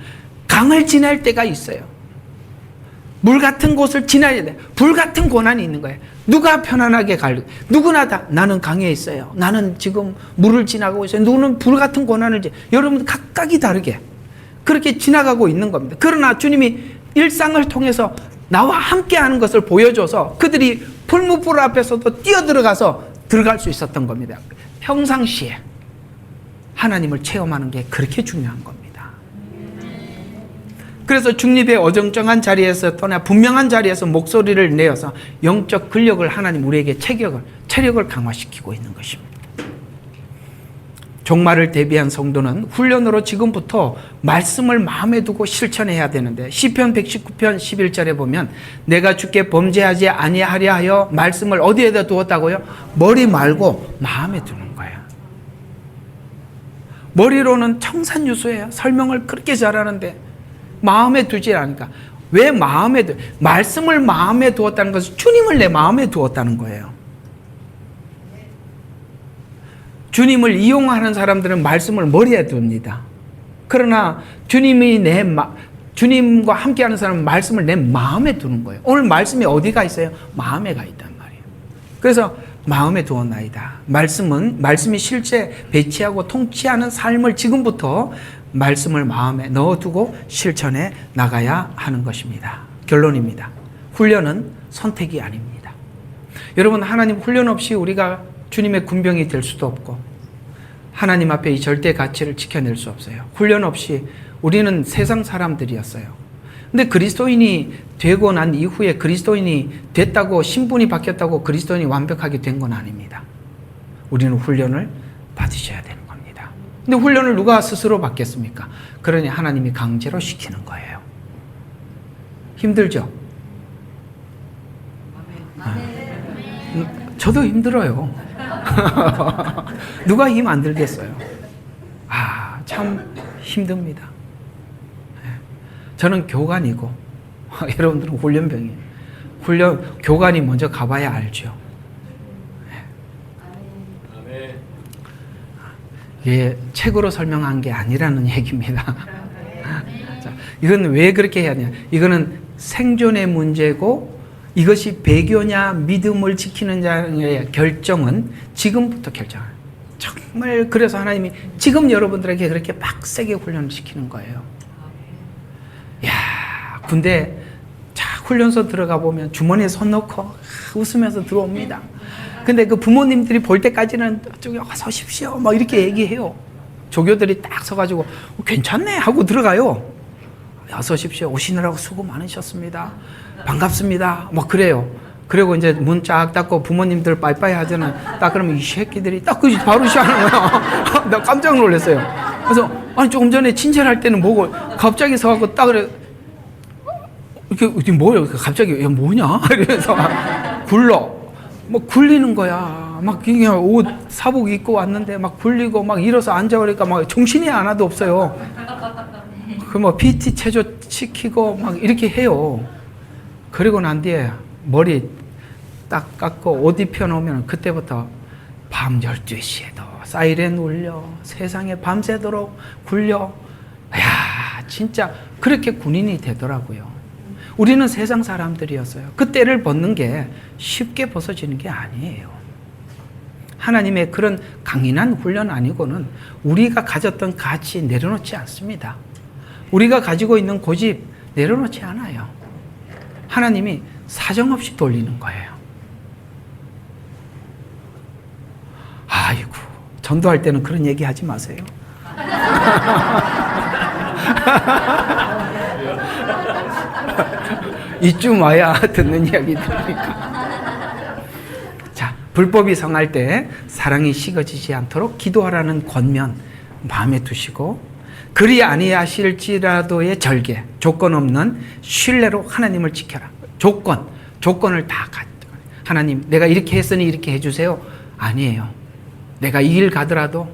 강을 지날 때가 있어요. 물 같은 곳을 지나야 돼. 불 같은 고난이 있는 거예요. 누가 편안하게 누구나 다 나는 강에 있어요. 나는 지금 물을 지나가고 있어요. 누구는 불 같은 고난을 여러분 각각이 다르게 그렇게 지나가고 있는 겁니다. 그러나 주님이 일상을 통해서 나와 함께 하는 것을 보여줘서 그들이 불무불 앞에서도 뛰어들어가서 들어갈 수 있었던 겁니다. 평상시에 하나님을 체험하는 게 그렇게 중요한 겁니다. 그래서 중립의 어정쩡한 자리에서 떠나 분명한 자리에서 목소리를 내어서 영적 근력을 하나님 우리에게 체력을 강화시키고 있는 것입니다. 종말을 대비한 성도는 훈련으로 지금부터 말씀을 마음에 두고 실천해야 되는데 시편 119편 11절에 보면 내가 주께 범죄하지 아니하려 하여 말씀을 어디에다 두었다고요? 머리 말고 마음에 두는 거예요. 머리로는 청산유수예요. 설명을 그렇게 잘하는데 마음에 두지 않으니까. 왜 마음에 말씀을 마음에 두었다는 것은 주님을 내 마음에 두었다는 거예요. 주님을 이용하는 사람들은 말씀을 머리에 둡니다. 그러나 주님과 함께하는 사람은 말씀을 내 마음에 두는 거예요. 오늘 말씀이 어디가 있어요? 마음에 가 있단 말이에요. 그래서 마음에 두었나이다. 말씀이 실제 배치하고 통치하는 삶을 지금부터 말씀을 마음에 넣어두고 실천해 나가야 하는 것입니다. 결론입니다. 훈련은 선택이 아닙니다. 여러분, 하나님 훈련 없이 우리가 주님의 군병이 될 수도 없고 하나님 앞에 이 절대 가치를 지켜낼 수 없어요. 훈련 없이 우리는 세상 사람들이었어요. 근데 그리스도인이 되고 난 이후에 그리스도인이 됐다고 신분이 바뀌었다고 그리스도인이 완벽하게 된 건 아닙니다. 우리는 훈련을 받으셔야 되는 겁니다. 근데 훈련을 누가 스스로 받겠습니까? 그러니 하나님이 강제로 시키는 거예요. 힘들죠? 저도 힘들어요. 누가 힘 안 들겠어요? 참 힘듭니다. 저는 교관이고 여러분들은 훈련병이에요. 교관이 먼저 가봐야 알죠. 아멘. 이게 책으로 설명한 게 아니라는 얘기입니다. 자, 이건 왜 그렇게 해야 하냐? 이거는 생존의 문제고 이것이 배교냐 믿음을 지키는 자의 결정은 지금부터 결정해요. 정말 그래서 하나님이 지금 여러분들에게 그렇게 빡세게 훈련을 시키는 거예요. 야, 군대 자 훈련소 들어가 보면 주머니에 손 넣고 웃으면서 들어옵니다. 근데 그 부모님들이 볼 때까지는 저기 와서 오십시오 막 이렇게 얘기해요. 조교들이 딱 서가지고 괜찮네 하고 들어가요. 어서 오십시오. 오시느라고 수고 많으셨습니다. 반갑습니다. 뭐 그래요. 그리고 이제 문 쫙 닫고 부모님들 빠이빠이 하잖아요. 딱 그러면 이 새끼들이 딱 그 바로 시작하는 거야. 나 깜짝 놀랐어요. 그래서 아니 조금 전에 친절할 때는 뭐고 갑자기 서갖고 딱 그래. 이게 뭐예요? 갑자기 야 뭐냐? 이러면서 굴러. 뭐 굴리는 거야. 막 그냥 옷 사복 입고 왔는데 막 굴리고 막 일어서 앉아 그러니까 막 정신이 하나도 없어요. 그 뭐 PT 체조 시키고 막 이렇게 해요. 그리고 난 뒤에 머리 딱 깎고 옷 입혀 놓으면 그때부터 밤 12시에도 사이렌 울려 세상에 밤새도록 굴려. 야 진짜 그렇게 군인이 되더라고요. 우리는 세상 사람들이었어요. 그 때를 벗는 게 쉽게 벗어지는 게 아니에요. 하나님의 그런 강인한 훈련 아니고는 우리가 가졌던 가치 내려놓지 않습니다. 우리가 가지고 있는 고집 내려놓지 않아요. 하나님이 사정없이 돌리는 거예요. 아이고, 전도할 때는 그런 얘기 하지 마세요. 이쯤 와야 듣는 이야기 들으니까. 자, 불법이 성할 때 사랑이 식어지지 않도록 기도하라는 권면 마음에 두시고 그리 아니하실지라도의 절개, 조건 없는 신뢰로 하나님을 지켜라. 조건을 다 가져. 하나님, 내가 이렇게 했으니 이렇게 해주세요. 아니에요. 내가 이 길 가더라도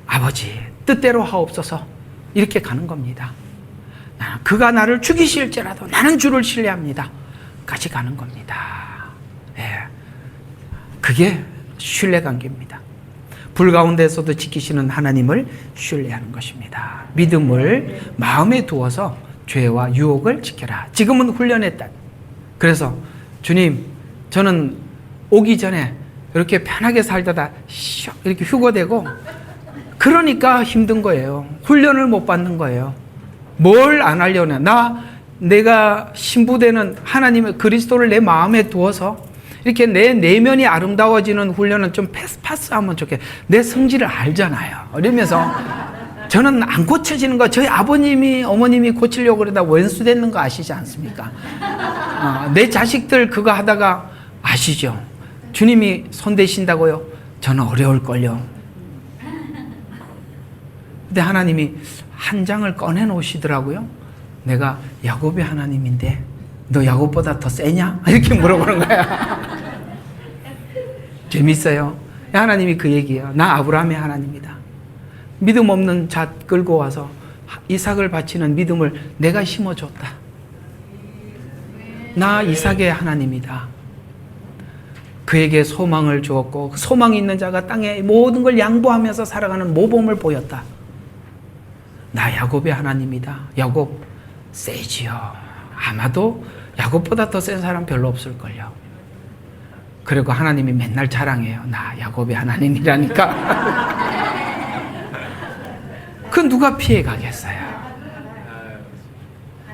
아버지 뜻대로 하옵소서 이렇게 가는 겁니다. 그가 나를 죽이실지라도 나는 주를 신뢰합니다. 까지 가는 겁니다. 예. 그게 신뢰관계입니다. 불 가운데서도 지키시는 하나님을 신뢰하는 것입니다. 믿음을 마음에 두어서 죄와 유혹을 지켜라. 지금은 훈련했다. 그래서 주님, 저는 오기 전에 이렇게 편하게 살다가 이렇게 휴거되고 그러니까 힘든 거예요. 훈련을 못 받는 거예요. 뭘 안 하려나? 내가 신부되는 하나님의 그리스도를 내 마음에 두어서 이렇게 내 내면이 아름다워지는 훈련은 좀 패스하면 좋겠. 내 성질을 알잖아요. 이러면서 저는 안 고쳐지는 거, 저희 아버님이 어머님이 고치려고 그러다 원수 되는 거 아시지 않습니까? 내 자식들 그거 하다가 아시죠? 주님이 손대신다고요? 저는 어려울걸요. 근데 하나님이 한 장을 꺼내 놓으시더라고요. 내가 야곱의 하나님인데 너 야곱보다 더 세냐? 이렇게 물어보는 거야. 재밌어요. 하나님이 그 얘기예요. 나 아브라함의 하나님이다. 믿음 없는 잣 끌고 와서 이삭을 바치는 믿음을 내가 심어줬다. 나 이삭의 하나님이다. 그에게 소망을 주었고 소망이 있는 자가 땅에 모든 걸 양보하면서 살아가는 모범을 보였다. 나 야곱의 하나님이다. 야곱 세지요. 아마도 야곱보다 더 센 사람 별로 없을걸요. 그리고 하나님이 맨날 자랑해요. 나 야곱의 하나님이라니까. 그 누가 피해 가겠어요?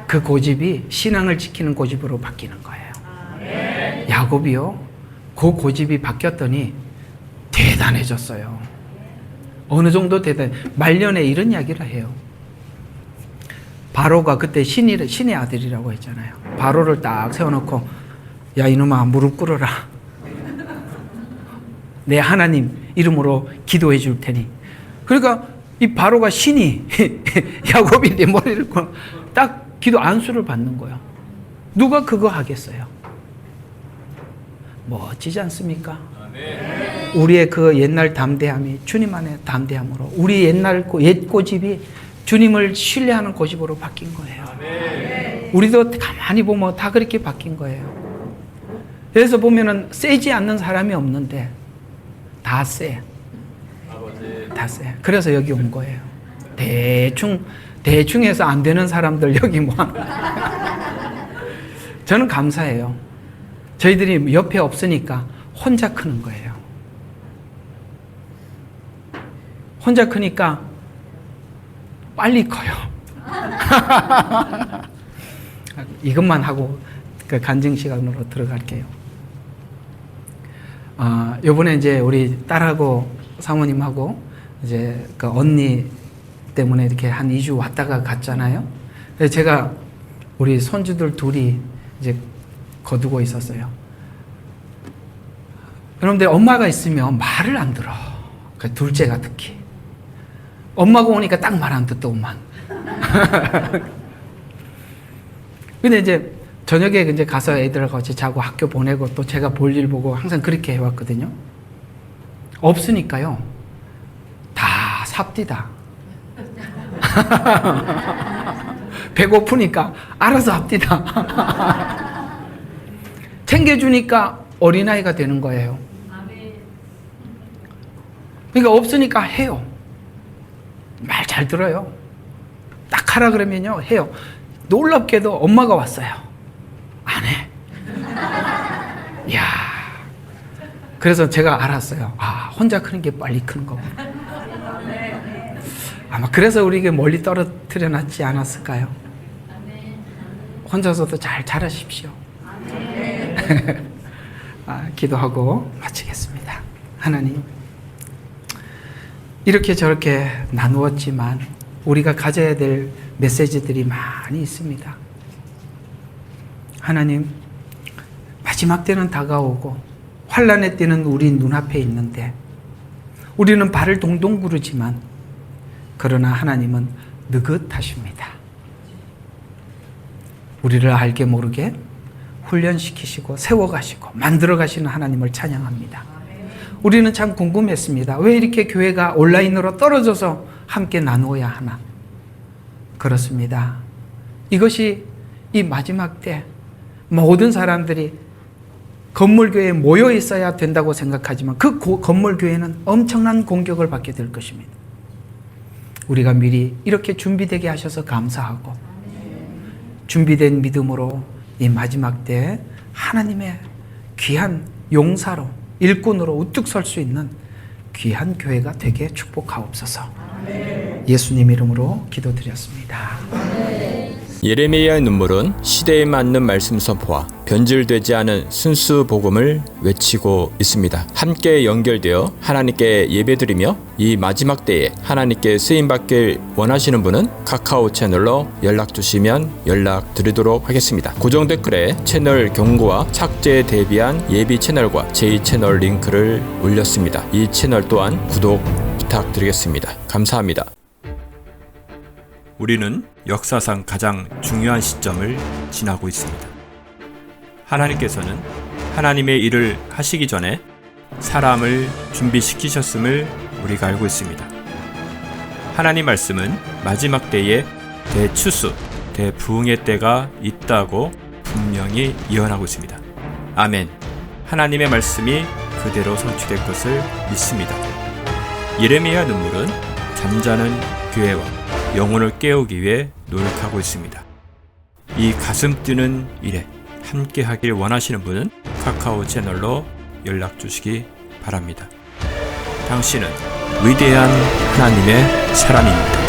그 고집이 신앙을 지키는 고집으로 바뀌는 거예요. 야곱이요. 그 고집이 바뀌었더니 대단해졌어요. 어느 정도 말년에 이런 이야기를 해요. 바로가 그때 신의 아들이라고 했잖아요. 바로를 딱 세워놓고 야 이놈아 무릎 꿇어라. 내 하나님 이름으로 기도해 줄 테니. 그러니까 이 바로가 신이 야곱이 내 머리를 딱 기도 안수를 받는 거예요. 누가 그거 하겠어요? 멋지지 않습니까? 우리의 그 옛날 담대함이 주님 안에 담대함으로 우리 옛날 옛 고집이 주님을 신뢰하는 고집으로 바뀐 거예요. 우리도 가만히 보면 다 그렇게 바뀐 거예요. 그래서 보면은 세지 않는 사람이 없는데 다 세. 다 세. 그래서 여기 온 거예요. 대충 해서 안 되는 사람들 여기 모아. 저는 감사해요. 저희들이 옆에 없으니까 혼자 크는 거예요. 혼자 크니까 빨리 커요. 이것만 하고 그 간증 시간으로 들어갈게요. 요번에 이제 우리 딸하고 사모님하고 이제 그 언니 때문에 이렇게 한 2주 왔다가 갔잖아요. 그래서 제가 우리 손주들 둘이 이제 거두고 있었어요. 그런데 엄마가 있으면 말을 안 들어. 그 둘째가 특히. 엄마가 오니까 딱 말 안 듣더구만. 근데 이제 저녁에 이제 가서 애들하고 같이 자고 학교 보내고 또 제가 볼 일 보고 항상 그렇게 해왔거든요. 없으니까요. 다 삽디다. 배고프니까 알아서 합디다. 챙겨주니까 어린아이가 되는 거예요. 그러니까 없으니까 해요. 말 잘 들어요. 딱 하라 그러면요 해요. 놀랍게도 엄마가 왔어요. 안 해. 이야. 그래서 제가 알았어요. 혼자 크는 게 빨리 크는 거구나. 아마 그래서 우리에게 멀리 떨어뜨려 놨지 않았을까요? 혼자서도 잘 자라십시오. 기도하고 마치겠습니다. 하나님, 이렇게 저렇게 나누었지만 우리가 가져야 될 메시지들이 많이 있습니다. 하나님, 마지막 때는 다가오고 환난의 때는 우리 눈앞에 있는데 우리는 발을 동동 구르지만 그러나 하나님은 느긋하십니다. 우리를 알게 모르게 훈련시키시고 세워가시고 만들어가시는 하나님을 찬양합니다. 우리는 참 궁금했습니다. 왜 이렇게 교회가 온라인으로 떨어져서 함께 나누어야 하나? 그렇습니다. 이것이 이 마지막 때 모든 사람들이 건물교회에 모여 있어야 된다고 생각하지만 그 건물교회는 엄청난 공격을 받게 될 것입니다. 우리가 미리 이렇게 준비되게 하셔서 감사하고 준비된 믿음으로 이 마지막 때 하나님의 귀한 용사로 일꾼으로 우뚝 설 수 있는 귀한 교회가 되게 축복하옵소서. 예수님 이름으로 기도드렸습니다. 예레미야의 눈물은 시대에 맞는 말씀 선포와 변질되지 않은 순수 복음을 외치고 있습니다. 함께 연결되어 하나님께 예배드리며 이 마지막 때에 하나님께 쓰임받길 원하시는 분은 카카오 채널로 연락 주시면 연락드리도록 하겠습니다. 고정 댓글에 채널 경고와 착제에 대비한 예비 채널과 제2채널 링크를 올렸습니다. 이 채널 또한 구독 부탁드리겠습니다. 감사합니다. 우리는 역사상 가장 중요한 시점을 지나고 있습니다. 하나님께서는 하나님의 일을 하시기 전에 사람을 준비시키셨음을 우리가 알고 있습니다. 하나님 말씀은 마지막 때에 대추수, 대부흥의 때가 있다고 분명히 예언하고 있습니다. 아멘. 하나님의 말씀이 그대로 성취될 것을 믿습니다. 예레미야 눈물은 잠자는 교회와 영혼을 깨우기 위해 노력하고 있습니다. 이 가슴 뛰는 일에 함께 하길 원하시는 분은 카카오 채널로 연락 주시기 바랍니다. 당신은 위대한 하나님의 사람입니다.